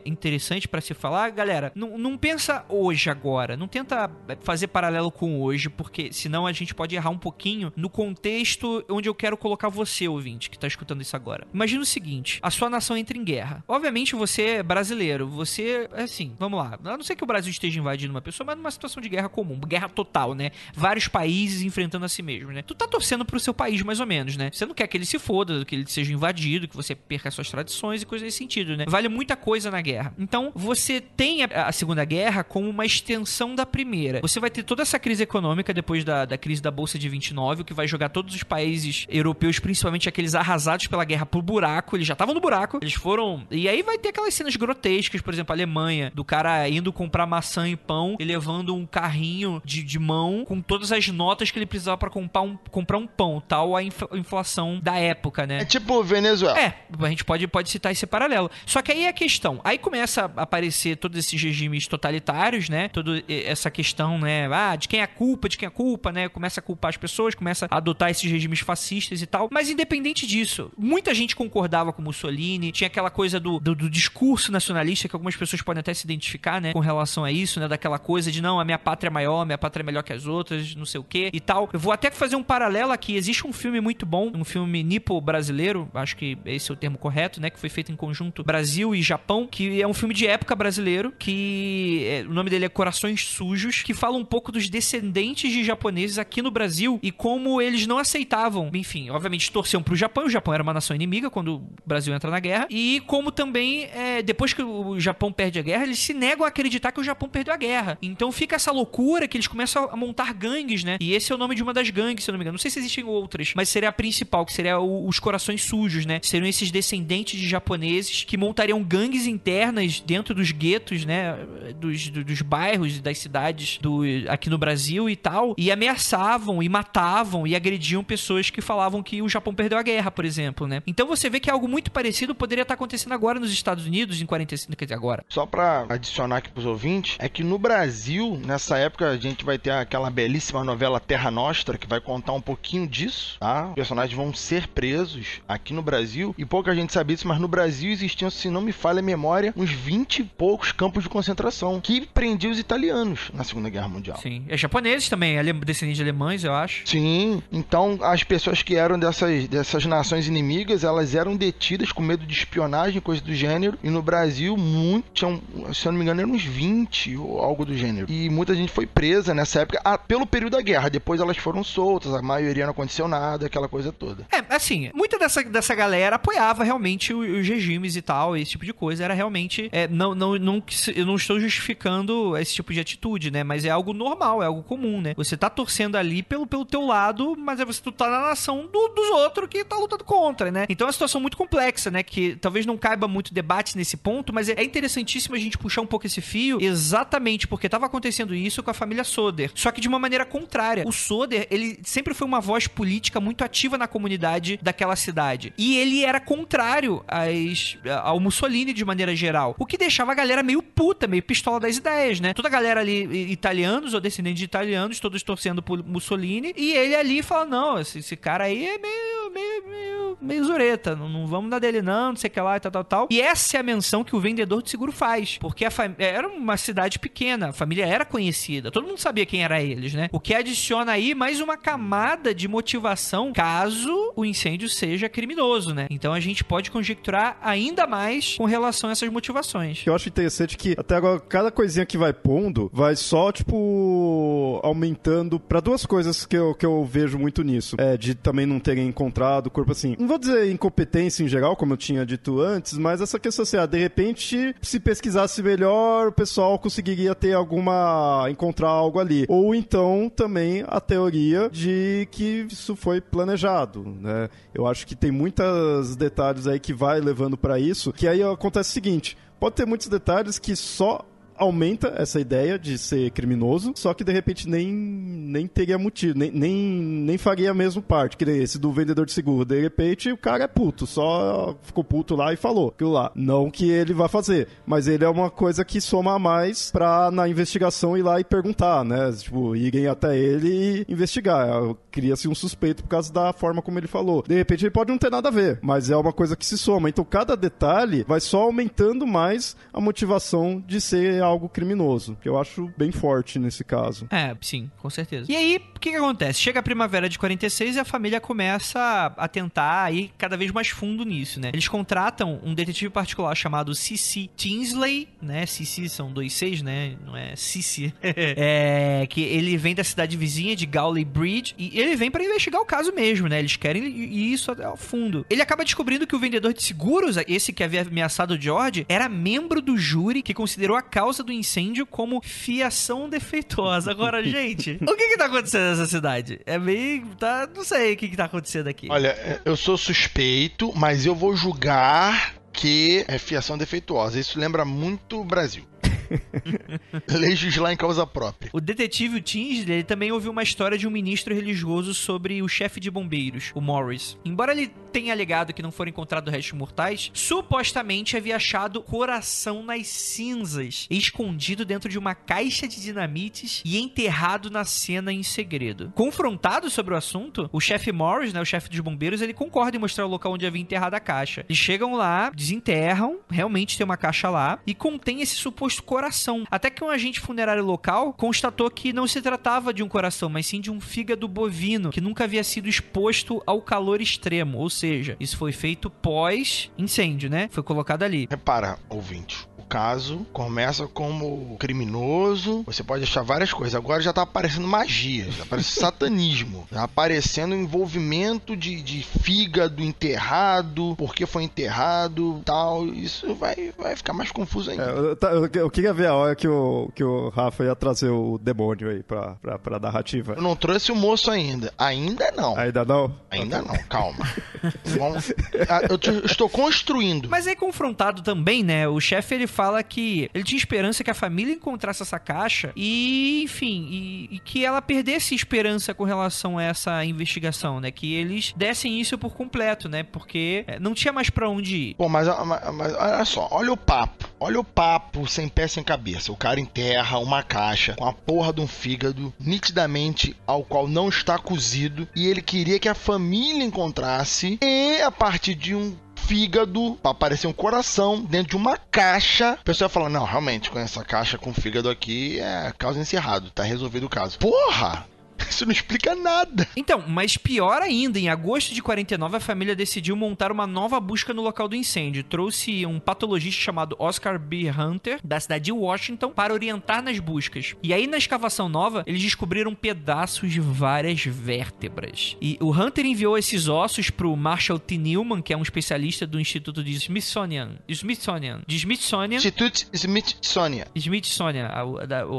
interessante pra se falar. Galera, não pensa hoje agora, não tenta fazer paralelo com hoje, porque senão a gente pode errar um pouquinho no contexto onde eu quero colocar você, ouvinte, que tá escutando isso agora. Imagina o seguinte, a sua nação entra em guerra. Obviamente você é brasileiro, você, assim, vamos lá, a não ser que o Brasil esteja invadindo uma pessoa, mas numa situação de guerra comum, guerra total, né? Vários países enfrentando a si mesmo, né? Tu tá torcendo pro seu país, mais ou menos, né? Você não quer que ele se foda, que ele seja invadido, que você perca suas tradições e coisas nesse sentido, né? Vale muita coisa na guerra. Então, você tem a Segunda Guerra como uma extensão da Primeira. Você vai ter toda essa crise econômica depois da crise da Bolsa de 29, o que vai jogar todos os países europeus, principalmente aqueles arrasados pela guerra, pro buraco. Eles já estavam no buraco, eles foram... E aí vai ter aquelas cenas grotescas, por exemplo, a Alemanha, do cara indo comprar maçã e pão e levando um carrinho de mão com todas as notas que ele precisava pra comprar um pão, tal a inflação da época, né? É tipo Venezuela. A gente pode citar esse paralelo. Só que aí é a questão. Aí começa a aparecer todos esses regimes totalitários, né? Toda essa questão, né? De quem é a culpa, né? Começa a culpar as pessoas, começa a adotar esses regimes fascistas e tal. Mas independente disso, muita gente concordava com Mussolini, tinha aquela coisa do discurso nacionalista, que algumas pessoas podem até se identificar, né? Com relação a isso, né? Daquela coisa de, não, a minha pátria é maior, minha pátria é melhor que as outras, não sei o quê e tal. Eu vou até fazer um paralelo aqui. Existe um filme muito bom, um filme nipo-brasileiro, acho que esse é o termo correto, né? Que foi feito em conjunto Brasil e Japão, que é um filme de época brasileiro, que o nome dele é Corações Sujos, que fala um pouco dos descendentes de japoneses aqui no Brasil e como eles não aceitavam, enfim, obviamente torciam pro Japão, o Japão era uma nação inimiga quando o Brasil entra na guerra, e como também, depois que o Japão perde a guerra, eles se negam a acreditar que o Japão perdeu a guerra. Então fica essa loucura que eles começam a montar gangues, né? E esse é o nome de uma das gangues, se eu não me engano. Não sei se existem outras, mas seria a principal, que seria os Corações Sujos, né? Seriam esses descendentes de japoneses que montariam gangues internas dentro dos guetos, né? Dos bairros e das cidades aqui no Brasil e tal, e ameaçavam e matavam e agrediam pessoas que falavam que o Japão perdeu a guerra, por exemplo, né? Então você vê que algo muito parecido poderia estar acontecendo agora nos Estados Unidos, em 45, quer dizer, agora. Só pra adicionar aqui pros ouvintes, é que no Brasil, nessa época, a gente vai ter aquela belíssima novela Terra Nostra, que vai contar um pouquinho disso, tá? Os personagens vão ser presos aqui no Brasil, e pouca gente sabe isso, mas no Brasil existiam, se não me falha a memória, uns 20 e poucos campos de concentração, que prendiam os italianos na Segunda Guerra Mundial. Sim, japoneses também, descendentes de alemães, eu acho. Sim, então as pessoas que eram dessas nações inimigas, elas eram detidas com medo de espionagem, coisa do gênero, e no Brasil, tinham, se eu não me engano, eram uns 20 ou algo do gênero. E muita gente foi presa nessa época, pelo período da guerra. Depois elas foram soltas, a maioria não aconteceu nada, aquela coisa toda. Assim, muita dessa galera apoiava realmente os regimes e tal, esse tipo de coisa. Era realmente, eu não estou justificando esse tipo de atitude, né? Mas é algo normal, é algo comum, né? Você tá torcendo ali pelo teu lado, mas você tá na nação dos outros que tá lutando contra, né? Então é uma situação muito complexa, né? Que talvez não caiba muito debate nesse ponto, mas é interessantíssimo a gente puxar um pouco esse fio, exatamente porque tava acontecendo isso com a família Soder. Só que de uma maneira contrária. O Soder, ele sempre foi uma voz política muito ativa na comunidade daquela cidade. E ele era contrário ao Mussolini de maneira geral. O que deixava a galera meio puta, meio pistola das ideias, né? Toda a galera ali, italianos ou descendentes de italianos, todos torcendo por Mussolini, e ele ali fala, não, esse cara aí é meio zureta, não vamos dar dele não sei o que lá e tal. E essa é a menção que o vendedor de seguro faz, porque era uma cidade pequena, a família era conhecida, todo mundo sabia quem era eles, né? O que adiciona aí mais uma camada de motivação caso o incêndio seja criminoso, né? Então a gente pode conjecturar ainda mais com relação a essas motivações. Eu acho interessante que até agora cada coisinha que vai pondo vai só, tipo, aumentando pra duas coisas que eu vejo muito nisso. De também não terem encontrado o corpo, assim, não vou dizer incompetência em geral, como eu tinha dito antes, mas essa questão assim, de repente, se pesquisasse melhor, o pessoal conseguiria ter encontrar algo ali. Ou então, também, a teoria de que isso foi planejado, né? Eu acho que tem muitos detalhes aí que vai levando pra isso, que aí acontece o seguinte, pode ter muitos detalhes que só aumenta essa ideia de ser criminoso, só que de repente nem teria motivo, nem faria a mesma parte, que nem esse do vendedor de seguro. De repente o cara é puto, só ficou puto lá e falou aquilo lá. Não que ele vá fazer, mas ele é uma coisa que soma a mais pra na investigação ir lá e perguntar, né? Tipo, irem até ele e investigar. Cria-se um suspeito por causa da forma como ele falou. De repente ele pode não ter nada a ver, mas é uma coisa que se soma. Então cada detalhe vai só aumentando mais a motivação de ser algo criminoso, que eu acho bem forte nesse caso. Sim, com certeza. E aí, o que acontece? Chega a primavera de 46 e a família começa a tentar ir cada vez mais fundo nisso, né? Eles contratam um detetive particular chamado C.C. Tinsley, né? C.C. são 2 Cs, né? Não é C.C. Que ele vem da cidade vizinha de Gawley Bridge e ele vem pra investigar o caso mesmo, né? Eles querem ir isso até ao fundo. Ele acaba descobrindo que o vendedor de seguros, esse que havia ameaçado o George, era membro do júri que considerou a causa do incêndio como fiação defeituosa. Agora, gente, o que tá acontecendo nessa cidade? Não sei o que tá acontecendo aqui. Olha, eu sou suspeito, mas eu vou julgar que é fiação defeituosa. Isso lembra muito o Brasil. Legislar em causa própria. O detetive Tinsley, ele também ouviu uma história de um ministro religioso sobre o chefe de bombeiros, o Morris. Embora ele tenha alegado que não foram encontrados restos mortais, supostamente havia achado coração nas cinzas, escondido dentro de uma caixa de dinamites e enterrado na cena em segredo. Confrontado sobre o assunto, o chefe Morris, né, o chefe dos bombeiros, ele concorda em mostrar o local onde havia enterrado a caixa. Eles chegam lá, desenterram, realmente tem uma caixa lá, e contém esse suposto coração. Até que um agente funerário local constatou que não se tratava de um coração, mas sim de um fígado bovino, que nunca havia sido exposto ao calor extremo. Ou seja, isso foi feito pós-incêndio, né? Foi colocado ali. Repara, ouvinte, o caso começa como criminoso, você pode achar várias coisas. Agora já tá aparecendo magia, já aparece satanismo, já aparecendo envolvimento de fígado enterrado, porque foi enterrado, tal. Isso vai ficar mais confuso ainda. Eu queria ver a hora que o Rafa ia trazer o demônio aí pra narrativa. Eu não trouxe o moço ainda. Ainda não. Ainda não? Ainda não, calma. Eu estou construindo. Mas aí, confrontado também, né? O chefe, ele fala que ele tinha esperança que a família encontrasse essa caixa e, enfim, e que ela perdesse esperança com relação a essa investigação, né? Que eles dessem isso por completo, né? Porque não tinha mais pra onde ir. Pô, mas olha só, olha o papo sem pé sem cabeça. O cara enterra uma caixa com a porra de um fígado nitidamente ao qual não está cozido e ele queria que a família encontrasse e a partir de um fígado, pra aparecer um coração dentro de uma caixa, a pessoa fala, não, realmente, com essa caixa com fígado aqui é caso encerrado, tá resolvido o caso. Porra! Isso não explica nada. Então, mas pior ainda, em agosto de 49, a família decidiu montar uma nova busca no local do incêndio. Trouxe um patologista chamado Oscar B. Hunter, da cidade de Washington, para orientar nas buscas. E aí, na escavação nova, eles descobriram pedaços de várias vértebras. E o Hunter enviou esses ossos pro Marshall T. Newman, que é um especialista do Instituto de Smithsonian. Instituto Smithsonian.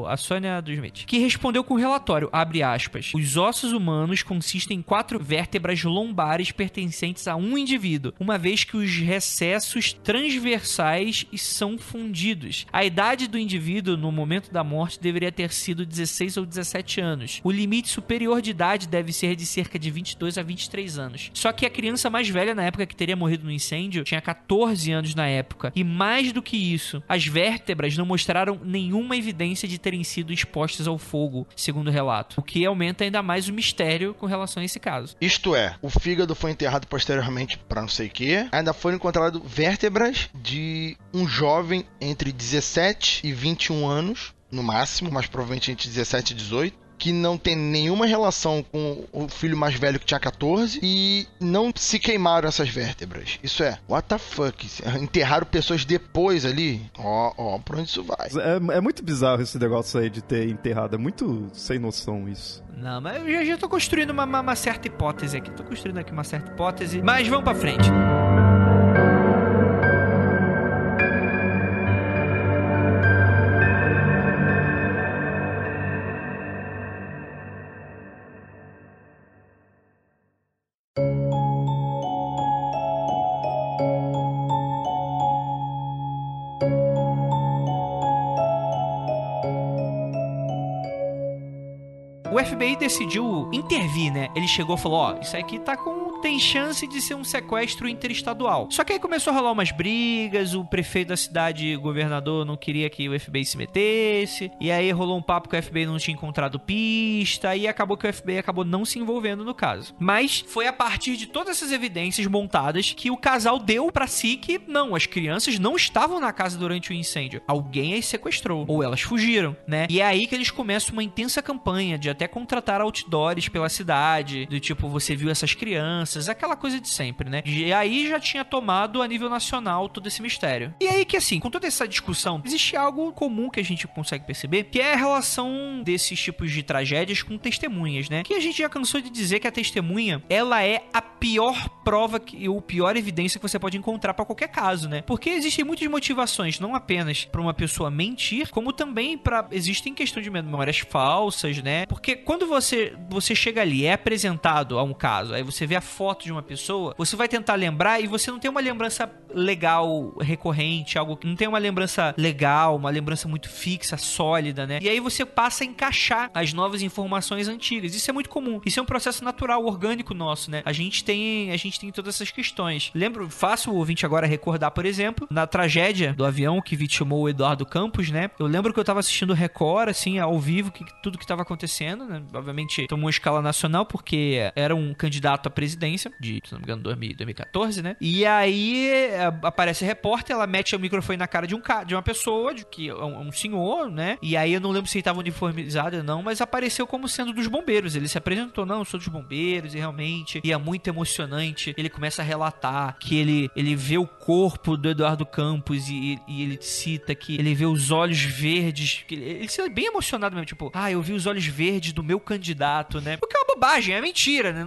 A Sônia do Smith. Que respondeu com um relatório, abre aspas. Os ossos humanos consistem em 4 vértebras lombares pertencentes a um indivíduo, uma vez que os recessos transversais são fundidos. A idade do indivíduo no momento da morte deveria ter sido 16 ou 17 anos. O limite superior de idade deve ser de cerca de 22 a 23 anos. Só que a criança mais velha na época que teria morrido no incêndio tinha 14 anos na época. E mais do que isso, as vértebras não mostraram nenhuma evidência de terem sido expostas ao fogo, segundo o relato. O que aumenta ainda mais o mistério com relação a esse caso. Isto é, o fígado foi enterrado posteriormente para não sei o que. Ainda foram encontradas vértebras de um jovem entre 17 e 21 anos, no máximo, mas provavelmente entre 17 e 18. Que não tem nenhuma relação com o filho mais velho que tinha 14 e não se queimaram essas vértebras. Isso é, what the fuck? Enterraram pessoas depois ali? Ó, pra onde isso vai? É muito bizarro esse negócio aí de ter enterrado. É muito sem noção isso. Não, mas eu já tô construindo uma certa hipótese aqui. Tô construindo aqui uma certa hipótese. Mas vamos pra frente. FBI decidiu intervir, né? Ele chegou e falou, ó, isso aqui tem chance de ser um sequestro interestadual. Só que aí começou a rolar umas brigas, o prefeito da cidade, o governador, não queria que o FBI se metesse, e aí rolou um papo que o FBI não tinha encontrado pista, e acabou que o FBI acabou não se envolvendo no caso. Mas foi a partir de todas essas evidências montadas que o casal deu pra si que, não, as crianças não estavam na casa durante o incêndio. Alguém as sequestrou, ou elas fugiram, né? E é aí que eles começam uma intensa campanha de até contratar outdoors pela cidade, do tipo, você viu essas crianças, aquela coisa de sempre, né? E aí já tinha tomado a nível nacional todo esse mistério. E aí que, assim, com toda essa discussão, existe algo comum que a gente consegue perceber, que é a relação desses tipos de tragédias com testemunhas, né? Que a gente já cansou de dizer que a testemunha, ela é a pior prova ou pior evidência que você pode encontrar pra qualquer caso, né? Porque existem muitas motivações, não apenas pra uma pessoa mentir, como também existem questões de memórias falsas, né? Porque quando você chega ali, é apresentado a um caso, aí você vê a foto de uma pessoa, você vai tentar lembrar e você não tem uma lembrança legal, recorrente, algo que não tem uma lembrança legal, uma lembrança muito fixa, sólida, né? E aí você passa a encaixar as novas informações antigas. Isso é muito comum. Isso é um processo natural, orgânico nosso, né? A gente tem todas essas questões. Faço o ouvinte agora recordar, por exemplo, na tragédia do avião que vitimou o Eduardo Campos, né? Eu lembro que eu tava assistindo o Record, assim, ao vivo, tudo que tava acontecendo, né? Obviamente, tomou escala nacional, porque era um candidato à presidência, se não me engano, 2014, né? E aí aparece a repórter, ela mete o microfone na cara de uma pessoa, que é um senhor, né? E aí eu não lembro se ele tava uniformizado ou não, mas apareceu como sendo dos bombeiros. Ele se apresentou, não, eu sou dos bombeiros, e realmente, e é muito emocionante. Ele começa a relatar que ele vê o corpo do Eduardo Campos e ele cita que ele vê os olhos verdes. Ele se bem emocionado mesmo, tipo, eu vi os olhos verdes do meu candidato, né? Porque é uma bobagem, é mentira, né?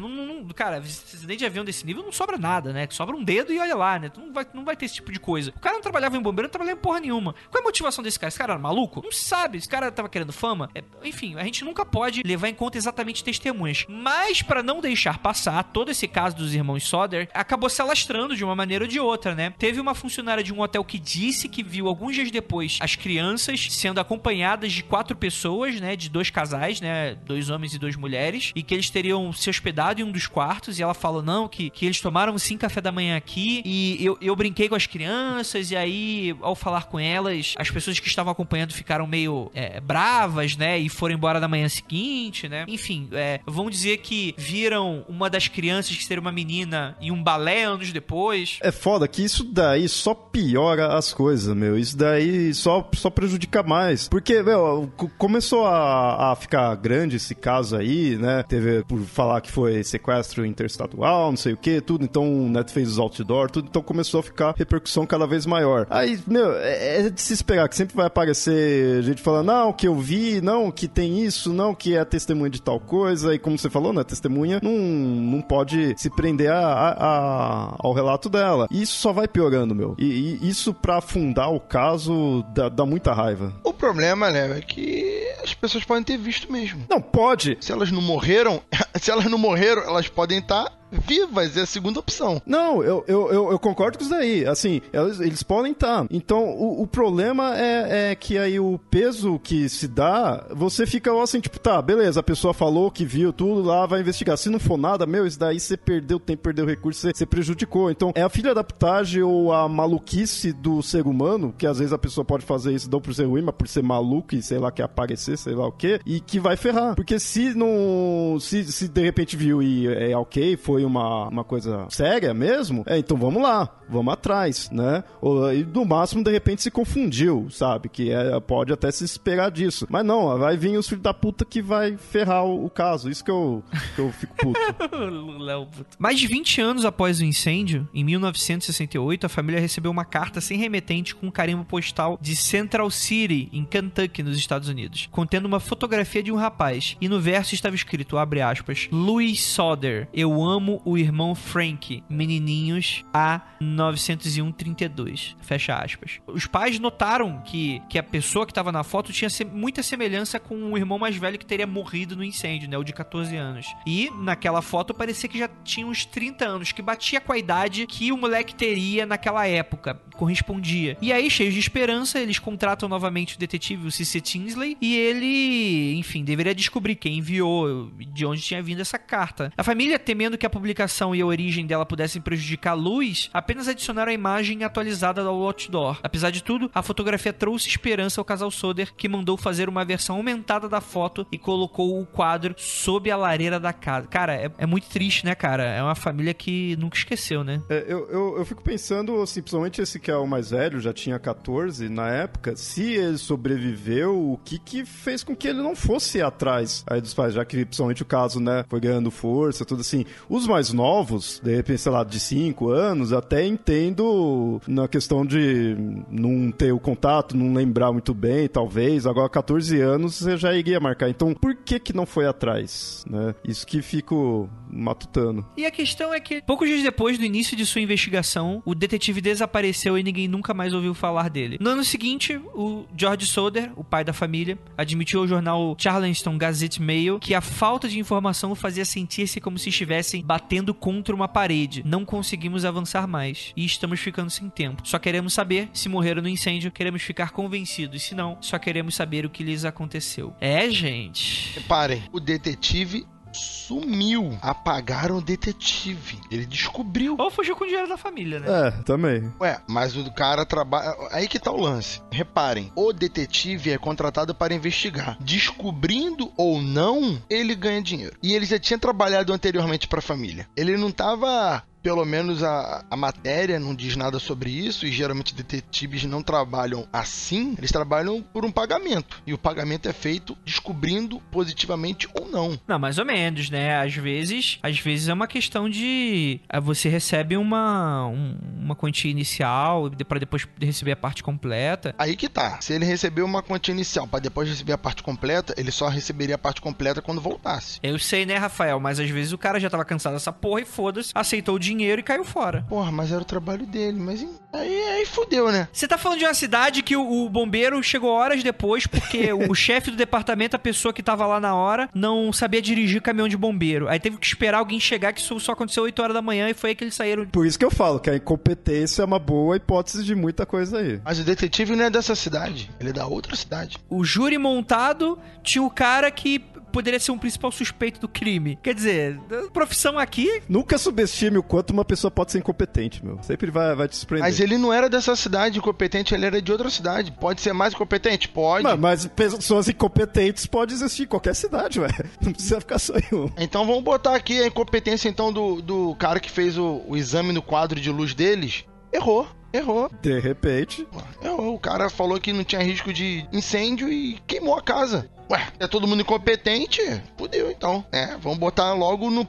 Cara, acidente de avião desse nível não sobra nada, né? Sobra um dedo e olha lá, né? Tu não vai ter esse tipo de coisa. O cara não trabalhava em bombeiro, não trabalhava em porra nenhuma. Qual é a motivação desse cara? Esse cara era maluco? Não se sabe. Esse cara tava querendo fama? Enfim, a gente nunca pode levar em conta exatamente testemunhas. Mas, pra não deixar passar, todo esse caso dos irmãos Sodder acabou se alastrando de uma maneira ou de outra, né? Teve uma funcionária de um hotel que disse que viu alguns dias depois as crianças sendo acompanhadas de 4 pessoas, né? De 2 casais, né? 2 homens e 2 mulheres. E que eles teriam se hospedado em um dos quartos. E ela falou, não, que eles tomaram sim café da manhã aqui. E eu brinquei com as crianças. E aí, ao falar com elas, as pessoas que estavam acompanhando ficaram meio bravas, né? E foram embora na manhã seguinte, né? Enfim, vamos dizer que viram uma das crianças, que seria uma menina, em um balé anos depois. É foda que isso daí só piora as coisas, meu. Isso daí só prejudica mais. Porque, meu, começou a ficar grande esse caso aí, né? Teve por falar que foi sequestro interestadual, não sei o que, tudo. Então o Net fez os outdoor, tudo. Então começou a ficar repercussão cada vez maior. Aí, meu, é de se esperar que sempre vai aparecer gente falando, não, que eu vi, não, que tem isso, não, que é testemunha de tal coisa. E como você falou, né? Testemunha não pode se prender ao relato dela. E isso só vai piorando, meu. E isso pra afundar o caso dá muita raiva. O problema, né, é que as pessoas podem ter visto mesmo. Não, pode. Se elas não morreram, elas podem estar vivas, é a segunda opção. Não, eu concordo com isso daí. Assim, eles podem estar. Então, o problema é que aí o peso que se dá, você fica assim, tipo, tá, beleza, a pessoa falou que viu tudo lá, vai investigar. Se não for nada, meu, isso daí você perdeu tempo, perdeu recurso, você prejudicou. Então, é a filha da putagem ou a maluquice do ser humano, que às vezes a pessoa pode fazer isso não por ser ruim, mas por ser maluco e sei lá, quer aparecer, sei lá o quê, e que vai ferrar. Porque se de repente viu e ok, foi uma coisa séria mesmo, então vamos lá, vamos atrás, né? E no máximo, de repente, se confundiu, sabe? Que pode até se esperar disso. Mas não, vai vir os filhos da puta que vai ferrar o caso. Isso que eu fico puto. Mais de 20 anos após o incêndio, em 1968, a família recebeu uma carta sem remetente com um carimbo postal de Central City, em Kentucky, nos Estados Unidos, contendo uma fotografia de um rapaz. E no verso estava escrito, abre aspas, Louis Sodder, eu amo como o irmão Frank, menininhos a 901-32. Fecha aspas. Os pais notaram que a pessoa que estava na foto tinha muita semelhança com o irmão mais velho que teria morrido no incêndio, né? O de 14 anos. E naquela foto parecia que já tinha uns 30 anos, que batia com a idade que o moleque teria naquela época. Correspondia. E aí, cheios de esperança, eles contratam novamente o detetive, o C.C. Tinsley, e ele, enfim, deveria descobrir quem enviou, de onde tinha vindo essa carta. A família, temendo que a publicação e a origem dela pudessem prejudicar a luz, apenas adicionaram a imagem atualizada ao outdoor. Apesar de tudo, a fotografia trouxe esperança ao casal Soder, que mandou fazer uma versão aumentada da foto e colocou o quadro sob a lareira da casa. Cara, é muito triste, né, cara? É uma família que nunca esqueceu, né? Eu fico pensando, assim, principalmente esse que é o mais velho, já tinha 14 na época, se ele sobreviveu, o que fez com que ele não fosse atrás aí dos pais, já que principalmente o caso, né, foi ganhando força, tudo assim. Os mais novos, de repente, sei lá, de 5 anos, até entendo na questão de não ter o contato, não lembrar muito bem, talvez. Agora, 14 anos, você já iria marcar. Então, por que não foi atrás, né? Isso que fico matutando. E a questão é que, poucos dias depois do início de sua investigação, o detetive desapareceu e ninguém nunca mais ouviu falar dele. No ano seguinte, o George Soder, o pai da família, admitiu ao jornal Charleston Gazette Mail que a falta de informação o fazia sentir-se como se estivessem batendo contra uma parede. Não conseguimos avançar mais e estamos ficando sem tempo. Só queremos saber se morreram no incêndio, queremos ficar convencidos. Se não, só queremos saber o que lhes aconteceu. Gente... Reparem, o detetive sumiu. Apagaram o detetive. Ele descobriu. Ou fugiu com o dinheiro da família, né? É, também. Ué, mas o cara trabalha... Aí que tá o lance. Reparem, o detetive é contratado para investigar. Descobrindo ou não, ele ganha dinheiro. E ele já tinha trabalhado anteriormente para a família. Ele não tava... Pelo menos a matéria não diz nada sobre isso, e geralmente detetives não trabalham assim, eles trabalham por um pagamento. E o pagamento é feito descobrindo positivamente ou não. Não, mais ou menos, né? Às vezes é uma questão de... Você recebe uma quantia inicial para depois receber a parte completa. Aí que tá. Se ele recebeu uma quantia inicial para depois receber a parte completa, ele só receberia a parte completa quando voltasse. Eu sei, né, Rafael? Mas às vezes o cara já tava cansado dessa porra e foda-se, aceitou o dinheiro e caiu fora. Porra, mas era o trabalho dele, mas aí fudeu, né? Você tá falando de uma cidade que o bombeiro chegou horas depois porque o chefe do departamento, a pessoa que tava lá na hora, não sabia dirigir caminhão de bombeiro. Aí teve que esperar alguém chegar, que isso só aconteceu 8 horas da manhã e foi aí que eles saíram. Por isso que eu falo que a incompetência é uma boa hipótese de muita coisa aí. Mas o detetive não é dessa cidade, ele é da outra cidade. O júri montado tinha o cara que poderia ser um principal suspeito do crime. Quer dizer, a profissão aqui... Nunca subestime o quanto uma pessoa pode ser incompetente, meu. Sempre vai te surpreender. Mas ele não era dessa cidade incompetente, ele era de outra cidade. Pode ser mais incompetente? Pode. Mas pessoas incompetentes podem existir em qualquer cidade, ué. Não precisa ficar só em um. Então vamos botar aqui a incompetência então do cara que fez o exame no quadro de luz deles. Errou. De repente. O cara falou que não tinha risco de incêndio e queimou a casa. Ué, é todo mundo incompetente? Fudeu, então. Vamos botar logo na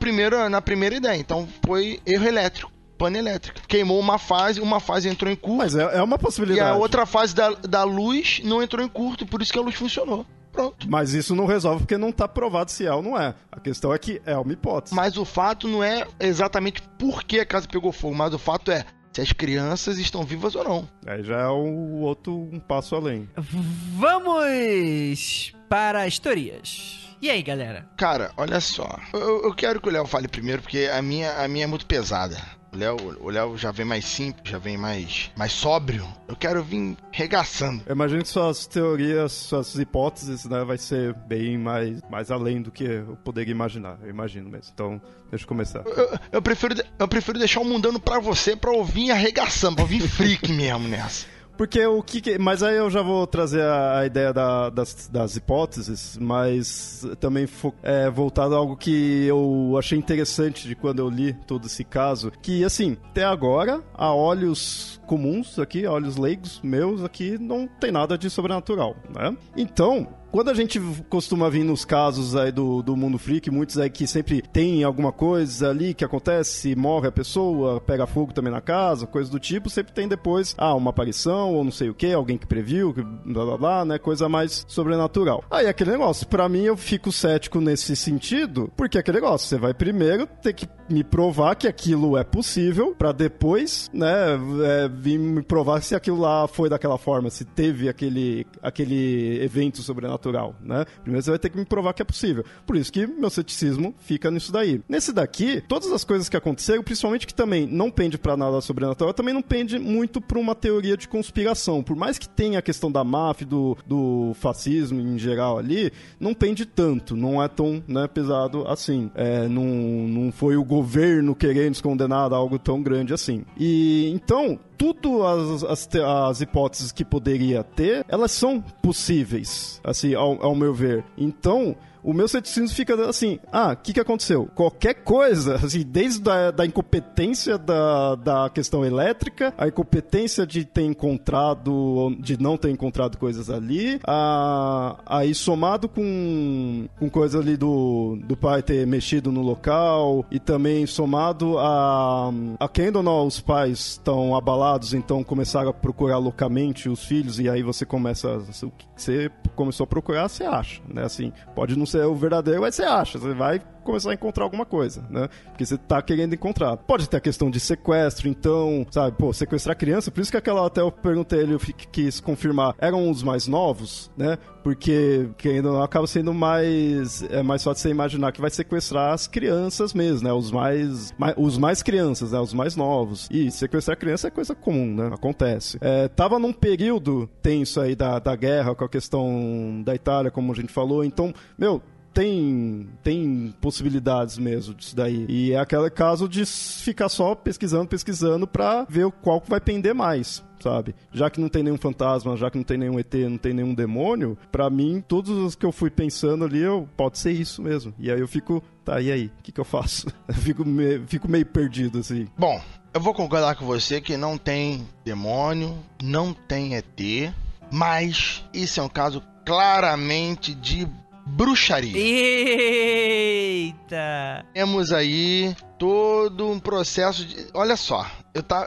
primeira ideia. Então foi erro elétrico. Pane elétrica. Queimou uma fase entrou em curto. Mas é uma possibilidade. E a outra fase da luz não entrou em curto, por isso que a luz funcionou. Pronto. Mas isso não resolve porque não tá provado se é ou não é. A questão é que é uma hipótese. Mas o fato não é exatamente por que a casa pegou fogo, mas o fato é se as crianças estão vivas ou não. Aí já é um passo além. Vamos para as teorias. E aí, galera? Cara, olha só. Eu quero que o Léo fale primeiro, porque a minha é muito pesada. O Léo já vem mais simples, já vem mais sóbrio. Eu quero vir regaçando. Eu imagino que suas teorias, suas hipóteses, né, vai ser bem mais além do que eu poderia imaginar. Eu imagino mesmo. Então, deixa eu começar. Eu prefiro deixar o mundano pra você, pra eu vir arregaçando, pra eu vir freak mesmo nessa. Porque mas aí eu já vou trazer a ideia das hipóteses, mas também voltado a algo que eu achei interessante de quando eu li todo esse caso, que assim, até agora, a olhos comuns aqui, a olhos leigos meus aqui, não tem nada de sobrenatural, né? Então, quando a gente costuma vir nos casos aí do mundo freak, muitos aí que sempre tem alguma coisa ali que acontece, morre a pessoa, pega fogo também na casa, coisa do tipo, sempre tem depois, uma aparição, ou não sei o que, alguém que previu, blá blá blá, né, coisa mais sobrenatural. Aí aquele negócio, pra mim eu fico cético nesse sentido, porque aquele negócio, você vai primeiro ter que me provar que aquilo é possível, pra depois, né, vir me provar se aquilo lá foi daquela forma, se teve aquele evento sobrenatural, né? Primeiro você vai ter que me provar que é possível. Por isso que meu ceticismo fica nisso daí. Nesse daqui, todas as coisas que aconteceram, principalmente que também não pende pra nada sobrenatural, também não pende muito pra uma teoria de conspiração. Por mais que tenha a questão da máfia, do fascismo em geral ali, não pende tanto, não é tão, né, pesado assim. Não foi o governo querendo condenar algo tão grande assim. E então, tudo as hipóteses que poderia ter, elas são possíveis, assim, ao meu ver. Então, o meu ceticismo fica assim, o que aconteceu? Qualquer coisa, assim, desde da incompetência da questão elétrica, a incompetência de não ter encontrado coisas ali, aí somado com coisa ali do pai ter mexido no local, e também somado a quem ou não os pais estão abalados, então começaram a procurar loucamente os filhos, e aí você começa, o que você começou a procurar, você acha, né, assim, pode não ser o verdadeiro, mas você acha, você vai começar a encontrar alguma coisa, né? Porque você tá querendo encontrar. Pode ter a questão de sequestro, então, sabe, sequestrar criança, por isso que até eu perguntei ele, eu quis confirmar, eram os mais novos, né? Porque ainda não acaba sendo mais fácil você imaginar que vai sequestrar as crianças mesmo, né? Os mais crianças, né? Os mais novos. E sequestrar criança é coisa comum, né? Acontece. Tava num período tenso aí da guerra, com a questão da Itália, como a gente falou, então, tem possibilidades mesmo disso daí. E é aquele caso de ficar só pesquisando pra ver qual que vai pender mais, sabe? Já que não tem nenhum fantasma, já que não tem nenhum ET, não tem nenhum demônio, pra mim, todos os que eu fui pensando ali, pode ser isso mesmo. E aí eu fico, tá, e aí? O que eu faço? Eu fico meio perdido, assim. Bom, eu vou concordar com você que não tem demônio, não tem ET, mas isso é um caso claramente de bruxaria. Eita! Temos aí todo um processo de... Olha só,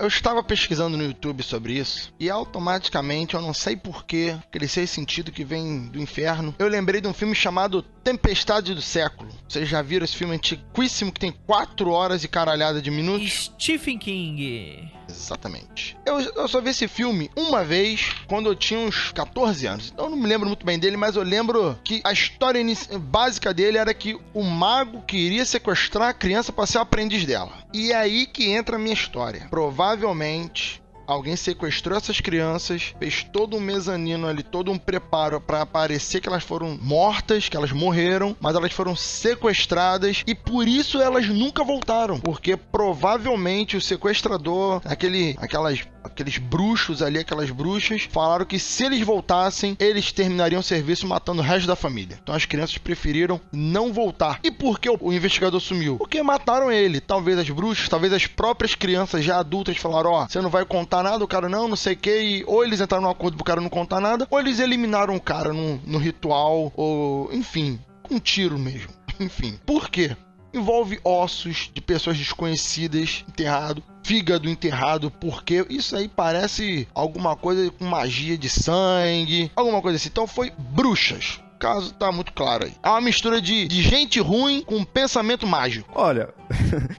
eu estava pesquisando no YouTube sobre isso e automaticamente, eu não sei porquê, aquele sentido que vem do inferno, eu lembrei de um filme chamado Tempestade do Século. Vocês já viram esse filme antiquíssimo que tem 4 horas e caralhada de minutos? Stephen King. Exatamente. Eu só vi esse filme uma vez quando eu tinha uns 14 anos. Então eu não me lembro muito bem dele, mas eu lembro que a história básica dele era que o mago queria sequestrar a criança para ser o aprendiz dela. E é aí que entra a minha história. Provavelmente alguém sequestrou essas crianças, fez todo um mezanino ali, todo um preparo para parecer que elas foram mortas, que elas morreram, mas elas foram sequestradas e por isso elas nunca voltaram, porque provavelmente o sequestrador, aqueles bruxos ali, aquelas bruxas, falaram que se eles voltassem, eles terminariam o serviço matando o resto da família. Então as crianças preferiram não voltar. E por que o investigador sumiu? Porque mataram ele. Talvez as bruxas, talvez as próprias crianças já adultas falaram, você não vai contar nada, o cara não sei o que, e ou eles entraram num acordo pro cara não contar nada, ou eles eliminaram o cara no ritual, ou enfim, com um tiro mesmo. Enfim, por quê? Envolve ossos de pessoas desconhecidas enterrado, fígado enterrado, porque isso aí parece alguma coisa com magia de sangue, alguma coisa assim. Então foi bruxas. O caso tá muito claro aí. É uma mistura de gente ruim com pensamento mágico. Olha,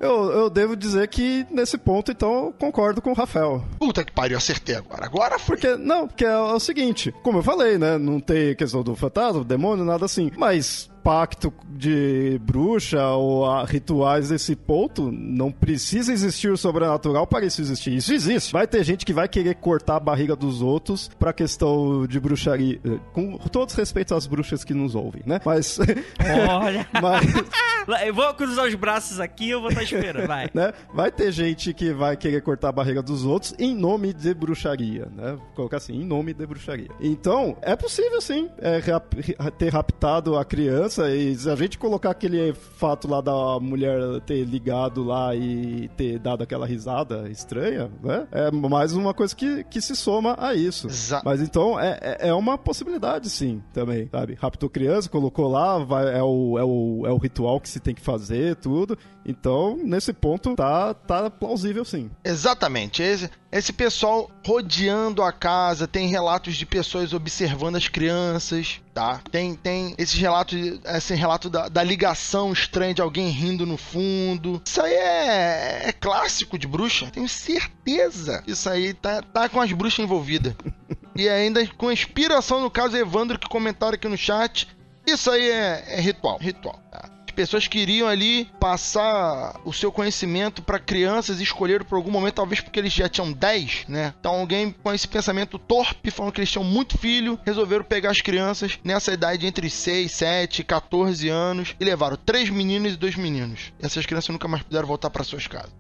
eu devo dizer que nesse ponto, então, eu concordo com o Rafael. Puta que pariu, acertei agora. Agora foi. Porque é o seguinte, como eu falei, né? Não tem questão do fantasma, do demônio, nada assim. Mas pacto de bruxa ou rituais desse ponto, não precisa existir o sobrenatural para isso existir. Isso existe. Vai ter gente que vai querer cortar a barriga dos outros pra questão de bruxaria. Com todos os respeitos às bruxas que nos ouvem, né? Mas... Olha... Eu vou cruzar os braços aqui, eu vou estar esperando, vai. Né? Vai ter gente que vai querer cortar a barriga dos outros em nome de bruxaria, né? Vou colocar assim, em nome de bruxaria. Então, é possível sim ter raptado a criança, essa, e se a gente colocar aquele fato lá da mulher ter ligado lá e ter dado aquela risada estranha, né? É mais uma coisa que se soma a isso. Mas então é uma possibilidade, sim, também, sabe? Raptou criança, colocou lá, é o ritual que se tem que fazer, tudo. Então, nesse ponto, tá plausível, sim. Exatamente. Esse pessoal rodeando a casa, tem relatos de pessoas observando as crianças, tá? Tem esse relato da ligação estranha de alguém rindo no fundo. Isso aí é clássico de bruxa. Tenho certeza que isso aí tá com as bruxas envolvidas. E ainda com inspiração, no caso, Evandro, que comentaram aqui no chat, isso aí é ritual, tá? Pessoas queriam ali passar o seu conhecimento para crianças e escolheram por algum momento, talvez porque eles já tinham 10, né? Então alguém com esse pensamento torpe, falando que eles tinham muito filho, resolveram pegar as crianças nessa idade entre 6, 7, 14 anos e levaram 3 meninos e 2 meninos. E essas crianças nunca mais puderam voltar para suas casas.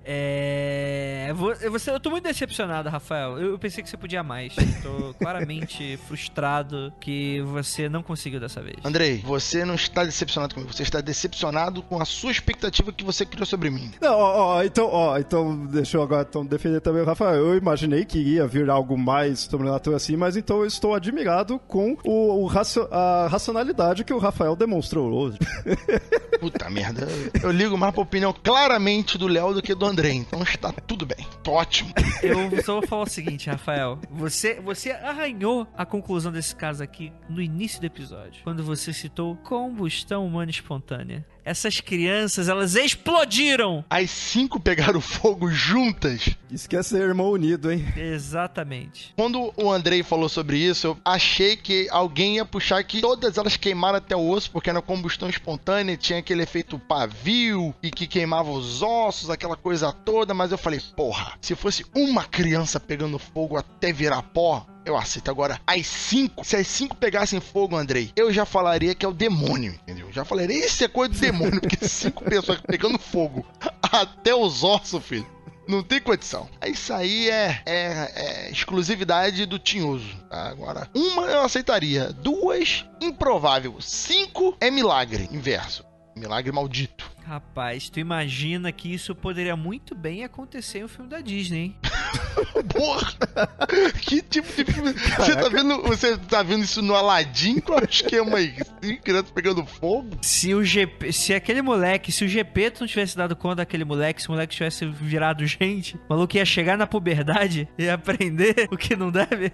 Eu tô muito decepcionado, Rafael. Eu pensei que você podia mais. Tô claramente frustrado que você não conseguiu dessa vez. Andrei, você não está decepcionado comigo, você está decepcionado com a sua expectativa que você criou sobre mim. Não, então deixa eu agora defender também o Rafael. Eu imaginei que ia vir algo mais sobrenatural assim, mas então eu estou admirado com a racionalidade que o Rafael demonstrou hoje. Puta merda, eu ligo mais pra opinião claramente do Léo do que do André, então está tudo bem, tô ótimo. Eu só vou falar o seguinte, Rafael, você arranhou a conclusão desse caso aqui no início do episódio, quando você citou combustão humana espontânea. Essas crianças, elas explodiram! As 5 pegaram fogo juntas. Isso que é ser irmão unido, hein? Exatamente. Quando o Andrei falou sobre isso, eu achei que alguém ia puxar que todas elas queimaram até o osso, porque na combustão espontânea tinha aquele efeito pavio e que queimava os ossos, aquela coisa toda, mas eu falei, porra, se fosse uma criança pegando fogo até virar pó, eu aceito. Agora, se as 5 pegassem fogo, Andrei, eu já falaria que é o demônio, entendeu? Já falaria, isso é coisa do demônio, porque 5 pessoas pegando fogo até os ossos, filho, não tem condição. Isso aí é exclusividade do tinhoso, tá? Agora, 1 eu aceitaria, 2, improvável, 5 é milagre, inverso. Milagre maldito. Rapaz, tu imagina que isso poderia muito bem acontecer em um filme da Disney, hein? Porra! Que tipo de filme? Você tá vendo isso no Aladdin? Qual é o esquema aí? Criança pegando fogo? Se o Gepeto não tivesse dado conta daquele moleque, se o moleque tivesse virado gente, o maluco ia chegar na puberdade e aprender o que não deve.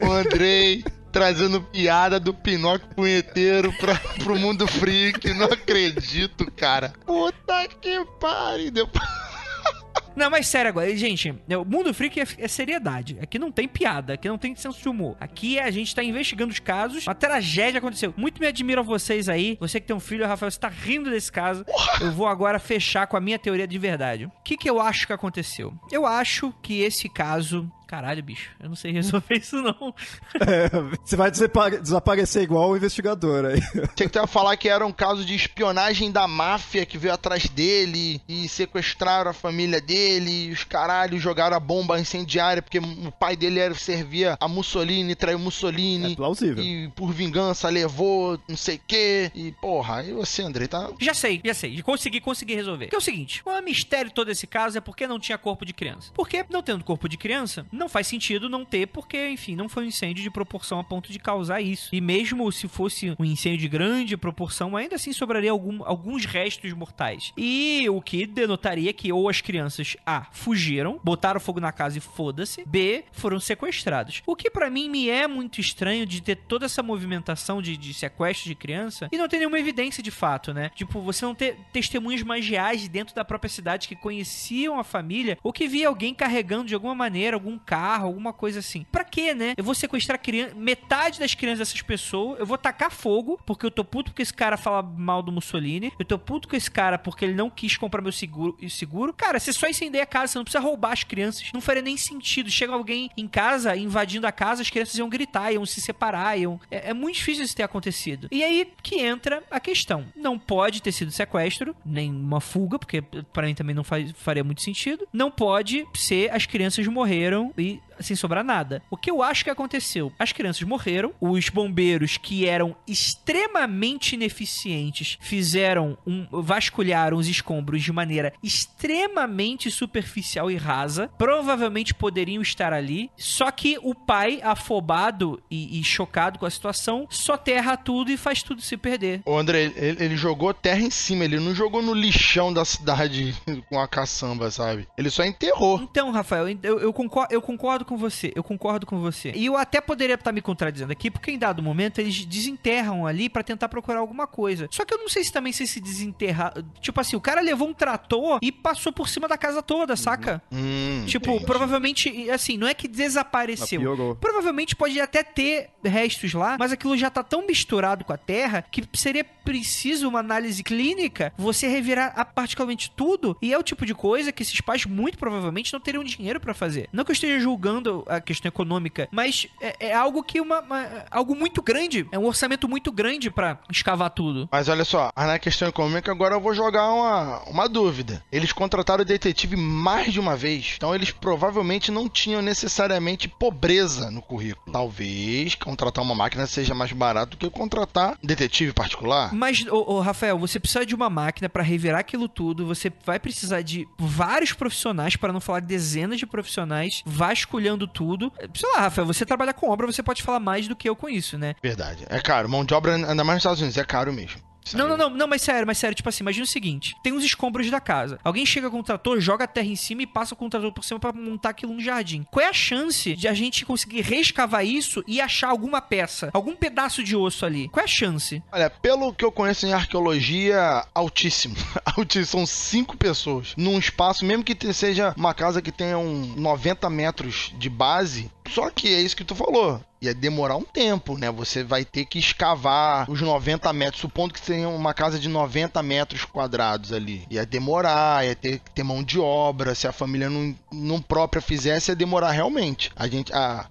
O Andrei trazendo piada do Pinóquio punheteiro pro mundo freak. Não acredito, cara. Puta que pariu. Não, mas sério agora, gente, o Mundo Freak é seriedade. Aqui não tem piada, aqui não tem senso de humor. Aqui a gente tá investigando os casos, uma tragédia aconteceu. Muito me admiro a vocês aí, você que tem um filho, Rafael, você tá rindo desse caso. Eu vou agora fechar com a minha teoria de verdade. O que eu acho que aconteceu? Eu acho que esse caso... Caralho, bicho, eu não sei resolver isso, não. Você vai desaparecer igual o investigador aí. Tinha que falar que era um caso de espionagem da máfia que veio atrás dele e sequestraram a família dele, e os caralhos jogaram a bomba incendiária porque o pai dele servia a Mussolini, traiu Mussolini. É plausível. E por vingança levou não sei o quê. E porra, aí você, Andrei, tá... Já sei. Consegui resolver. Que é o seguinte, o mistério todo desse caso é porque não tinha corpo de criança. Porque não tendo corpo de criança... Não faz sentido não ter, porque, enfim, não foi um incêndio de proporção a ponto de causar isso. E mesmo se fosse um incêndio de grande proporção, ainda assim sobraria alguns restos mortais. E o que denotaria que ou as crianças, A, fugiram, botaram fogo na casa e foda-se, B, foram sequestrados. O que pra mim me é muito estranho de ter toda essa movimentação de sequestro de criança e não ter nenhuma evidência de fato, né? Tipo, você não ter testemunhas mais reais dentro da própria cidade que conheciam a família ou que via alguém carregando de alguma maneira algum carro, alguma coisa assim. Pra quê, né? Eu vou sequestrar metade das crianças dessas pessoas, eu vou tacar fogo, porque eu tô puto porque esse cara fala mal do Mussolini, eu tô puto com esse cara porque ele não quis comprar meu seguro. Cara, você só incendeia a casa, você não precisa roubar as crianças. Não faria nem sentido. Chega alguém em casa, invadindo a casa, as crianças iam gritar, iam se separar, É muito difícil isso ter acontecido. E aí que entra a questão. Não pode ter sido sequestro, nem uma fuga, porque pra mim também não faria muito sentido. Não pode ser as crianças morreram e sem sobrar nada. O que eu acho que aconteceu? As crianças morreram, os bombeiros que eram extremamente ineficientes vasculharam os escombros de maneira extremamente superficial e rasa, provavelmente poderiam estar ali, só que o pai, afobado e chocado com a situação, soterra tudo e faz tudo se perder. Ô André, ele jogou terra em cima, ele não jogou no lixão da cidade com a caçamba, sabe? Ele só enterrou. Então, Rafael, eu concordo com você, E eu até poderia estar me contradizendo aqui, porque em dado momento eles desenterram ali pra tentar procurar alguma coisa. Só que eu não sei se também se desenterrar... Tipo assim, o cara levou um trator e passou por cima da casa toda, saca? Tipo, entendi. Provavelmente, assim, não é que desapareceu. Provavelmente pode até ter restos lá, mas aquilo já tá tão misturado com a terra que seria preciso uma análise clínica, você revirar particularmente tudo, e é o tipo de coisa que esses pais muito provavelmente não teriam dinheiro pra fazer. Não que eu esteja julgando a questão econômica, mas é algo que algo muito grande, é um orçamento muito grande pra escavar tudo. Mas olha só, na questão econômica agora eu vou jogar uma dúvida. Eles contrataram o detetive mais de uma vez, então eles provavelmente não tinham necessariamente pobreza no currículo. Talvez contratar uma máquina seja mais barato do que contratar um detetive particular. Mas, Rafael, você precisa de uma máquina pra revirar aquilo tudo, você vai precisar de vários profissionais, para não falar dezenas de profissionais, vasculhando tudo. Sei lá, Rafael, você trabalha com obra, você pode falar mais do que eu com isso, né? Verdade. É caro. Mão de obra, ainda mais nos Estados Unidos, é caro mesmo. Não, mas sério, tipo assim, imagina o seguinte, tem uns escombros da casa, alguém chega com o trator, joga a terra em cima e passa com o trator por cima pra montar aquilo no jardim. Qual é a chance de a gente conseguir reescavar isso e achar alguma peça, algum pedaço de osso ali? Qual é a chance? Olha, pelo que eu conheço em arqueologia, altíssimo. São 5 pessoas num espaço, mesmo que seja uma casa que tenha 90 metros de base, só que é isso que tu falou. Ia demorar um tempo, né? Você vai ter que escavar os 90 metros, supondo que tenha uma casa de 90 metros quadrados ali. Ia demorar, ia ter que ter mão de obra. Se a família não própria fizesse, ia demorar realmente.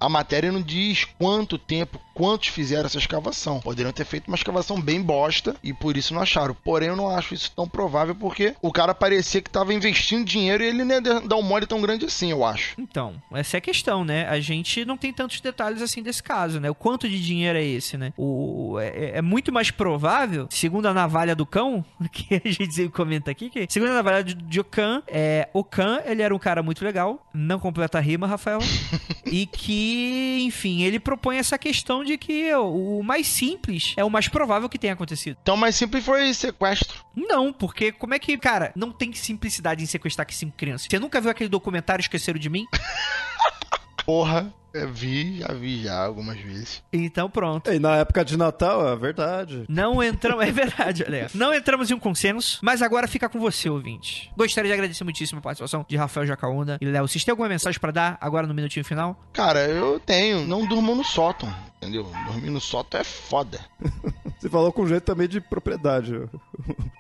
A matéria não diz quanto tempo, quantos fizeram essa escavação. Poderiam ter feito uma escavação bem bosta e por isso não acharam. Porém, eu não acho isso tão provável porque o cara parecia que estava investindo dinheiro e ele não ia dar um mole tão grande assim, eu acho. Então, essa é a questão, né? A gente não tem tantos detalhes assim desse caso, né? O quanto de dinheiro é esse, né? É muito mais provável, segundo a navalha do cão, que a gente comenta aqui, que segundo a navalha de Ockham, Ockham, ele era um cara muito legal, não completa a rima, Rafael, e que, enfim, ele propõe essa questão de que o mais simples é o mais provável que tenha acontecido. Então, o mais simples foi sequestro. Não, porque como é que, cara, não tem simplicidade em sequestrar aqui 5 crianças? Você nunca viu aquele documentário Esqueceram de Mim? Porra, já vi algumas vezes. Então pronto. E na época de Natal, é verdade. Não entramos, é verdade, olha. Não entramos em um consenso, mas agora fica com você, ouvinte. Gostaria de agradecer muitíssimo a participação de Rafael Jacaúna e Léo. Vocês têm alguma mensagem pra dar agora no minutinho final? Cara, eu tenho. Não durmo no sótão, entendeu? Dormir no sótão é foda. Você falou com jeito também de propriedade.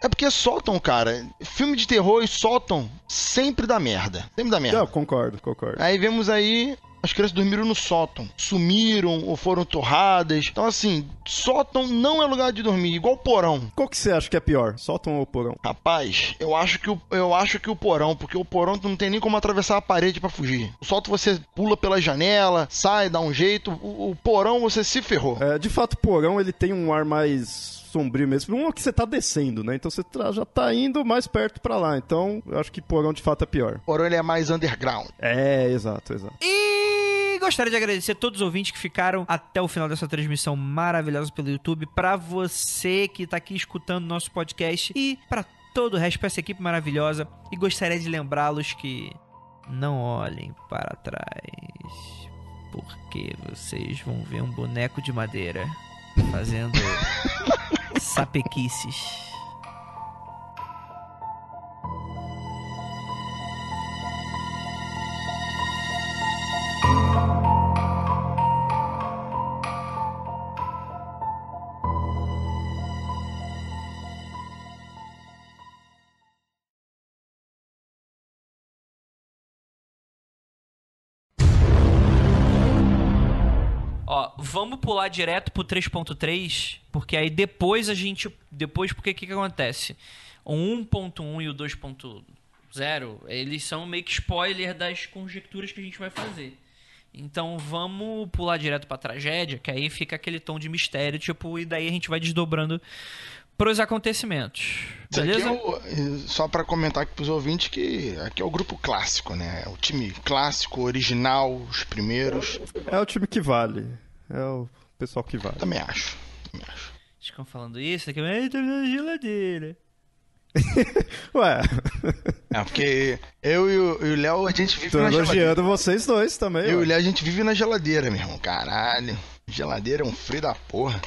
É porque sótão, cara, filme de terror e sótão sempre dá merda. Sempre dá merda. Não, concordo. Aí vemos aí, as crianças dormiram no sótão, sumiram ou foram torradas. Então, assim, sótão não é lugar de dormir, igual porão. Qual que você acha que é pior, sótão ou porão? Rapaz, eu acho que o porão, porque o porão tu não tem nem como atravessar a parede pra fugir. O sótão você pula pela janela, sai, dá um jeito. O porão você se ferrou. De fato, o porão ele tem um ar mais sombrio mesmo. Um é que você tá descendo, né? Então você já tá indo mais perto pra lá. Então, eu acho que porão de fato é pior. Porão ele é mais underground. Exato. E gostaria de agradecer a todos os ouvintes que ficaram até o final dessa transmissão maravilhosa pelo YouTube, pra você que tá aqui escutando nosso podcast e pra todo o resto, pra essa equipe maravilhosa. E gostaria de lembrá-los que não olhem para trás, porque vocês vão ver um boneco de madeira fazendo sapequices. Ó, vamos pular direto pro 3.3, porque aí depois porque o que acontece? O 1.1 e o 2.0, eles são meio que spoiler das conjecturas que a gente vai fazer. Então vamos pular direto pra tragédia, que aí fica aquele tom de mistério, tipo, e daí a gente vai desdobrando pros acontecimentos. Beleza? Só pra comentar aqui pros ouvintes que aqui é o grupo clássico, né? O time clássico, original, os primeiros. É o time que vale. É o pessoal que vale. Também acho. Ficam falando isso, daqui a tô na geladeira. Ué. É, porque eu e o Léo, a gente vive Tô na elogiando geladeira. vocês dois também. Eu e o ué. Léo, a gente vive na geladeira, meu irmão. Caralho. Geladeira é um frio da porra.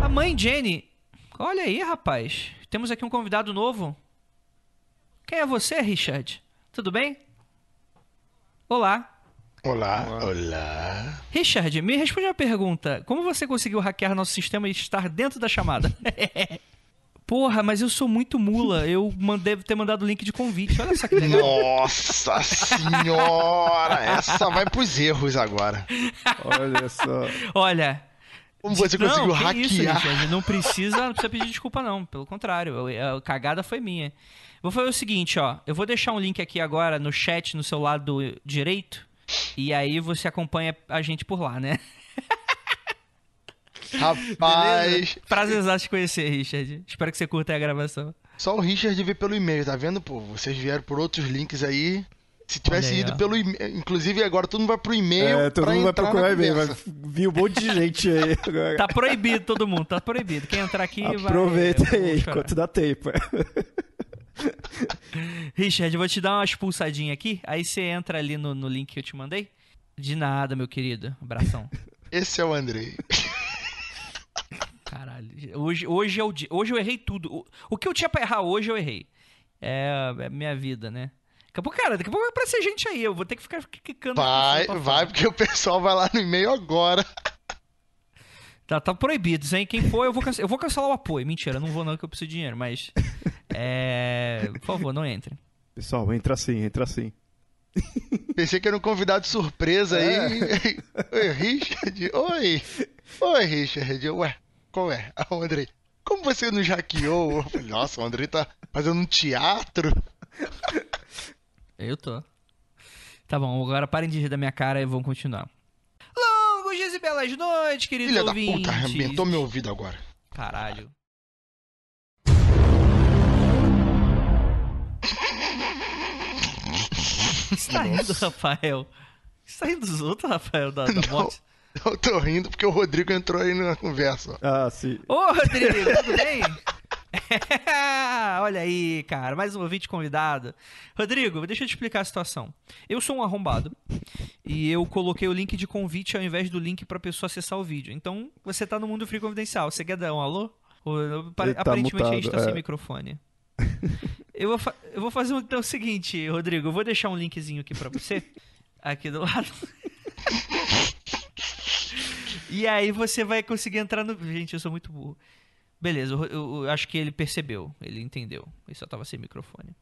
A mãe Jenny. Olha aí, rapaz. Temos aqui um convidado novo. Quem é você, Richard? Tudo bem? Olá. Olá. Richard, me responde uma pergunta. Como você conseguiu hackear nosso sistema e estar dentro da chamada? Porra, mas eu sou muito mula. Eu devo ter mandado o link de convite. Olha só que legal. Nossa senhora! Essa vai pros erros agora. Olha só. Olha... Como você não, conseguiu que hackear? Isso, Richard, não precisa pedir desculpa, não. Pelo contrário, a cagada foi minha. Vou fazer o seguinte, ó. Eu vou deixar um link aqui agora no chat, no seu lado direito. E aí você acompanha a gente por lá, né? Rapaz. Prazerzaço te conhecer, Richard. Espero que você curta a gravação. Só o Richard vê pelo e-mail, tá vendo, pô? Vocês vieram por outros links aí. Se tivesse aí, ido ó. pelo e-mail. Inclusive, agora todo mundo vai pro e-mail. Todo pra mundo vai entrar na procurar e-mail. Vai conversa. vir um monte de gente aí agora. Tá proibido todo mundo, tá proibido. Quem entrar aqui Aproveita vai... aí, enquanto dá tempo. Richard, eu vou te dar uma expulsadinha aqui. Aí você entra ali no link que eu te mandei. De nada, meu querido. Abração. Esse é o Andrei. Caralho. Hoje é o dia. Hoje eu errei tudo. O que eu tinha pra errar hoje, eu errei. É minha vida, né? Daqui a pouco vai aparecer gente aí. Eu vou ter que ficar clicando. Vai, porque o pessoal vai lá no e-mail agora. Tá proibido, hein? Quem for, eu vou cancelar o apoio. Mentira, não vou não, que eu preciso de dinheiro, mas... Por favor, não entre. Pessoal, entra assim. Pensei que era um convidado surpresa aí. Oi, Richard. Oi, Richard. Ué, qual é? Ah, o Andrei. Como você nos hackeou? Eu falei, nossa, o Andrei tá fazendo um teatro. Eu tô. Tá bom, agora parem de rir da minha cara e vamos continuar. Longos dias e belas noites, queridos Filha da ouvintes. puta, arrebentou meu ouvido agora. Caralho. Você tá rindo, Rafael? Você tá rindo dos outros, Rafael, da morte? Eu tô rindo porque o Rodrigo entrou aí na conversa. Ah, sim. Ô, Rodrigo, tudo bem? Olha aí, cara, mais um ouvinte convidado. Rodrigo, deixa eu te explicar a situação. Eu sou um arrombado e eu coloquei o link de convite ao invés do link pra pessoa acessar o vídeo. Então, você tá no Mundo Free Confidencial. Você quer dar um alô? Aparentemente mutado, a gente tá sem microfone. Eu vou fazer então o seguinte, Rodrigo. Eu vou deixar um linkzinho aqui pra você. Aqui do lado. E aí você vai conseguir entrar no... Gente, eu sou muito burro. Beleza, eu acho que ele percebeu. Ele entendeu. Ele só tava sem microfone.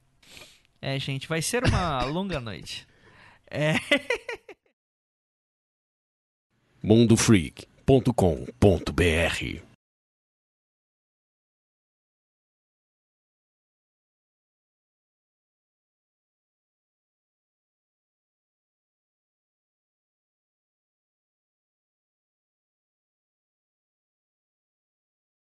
Gente, vai ser uma longa noite. mundofreak.com.br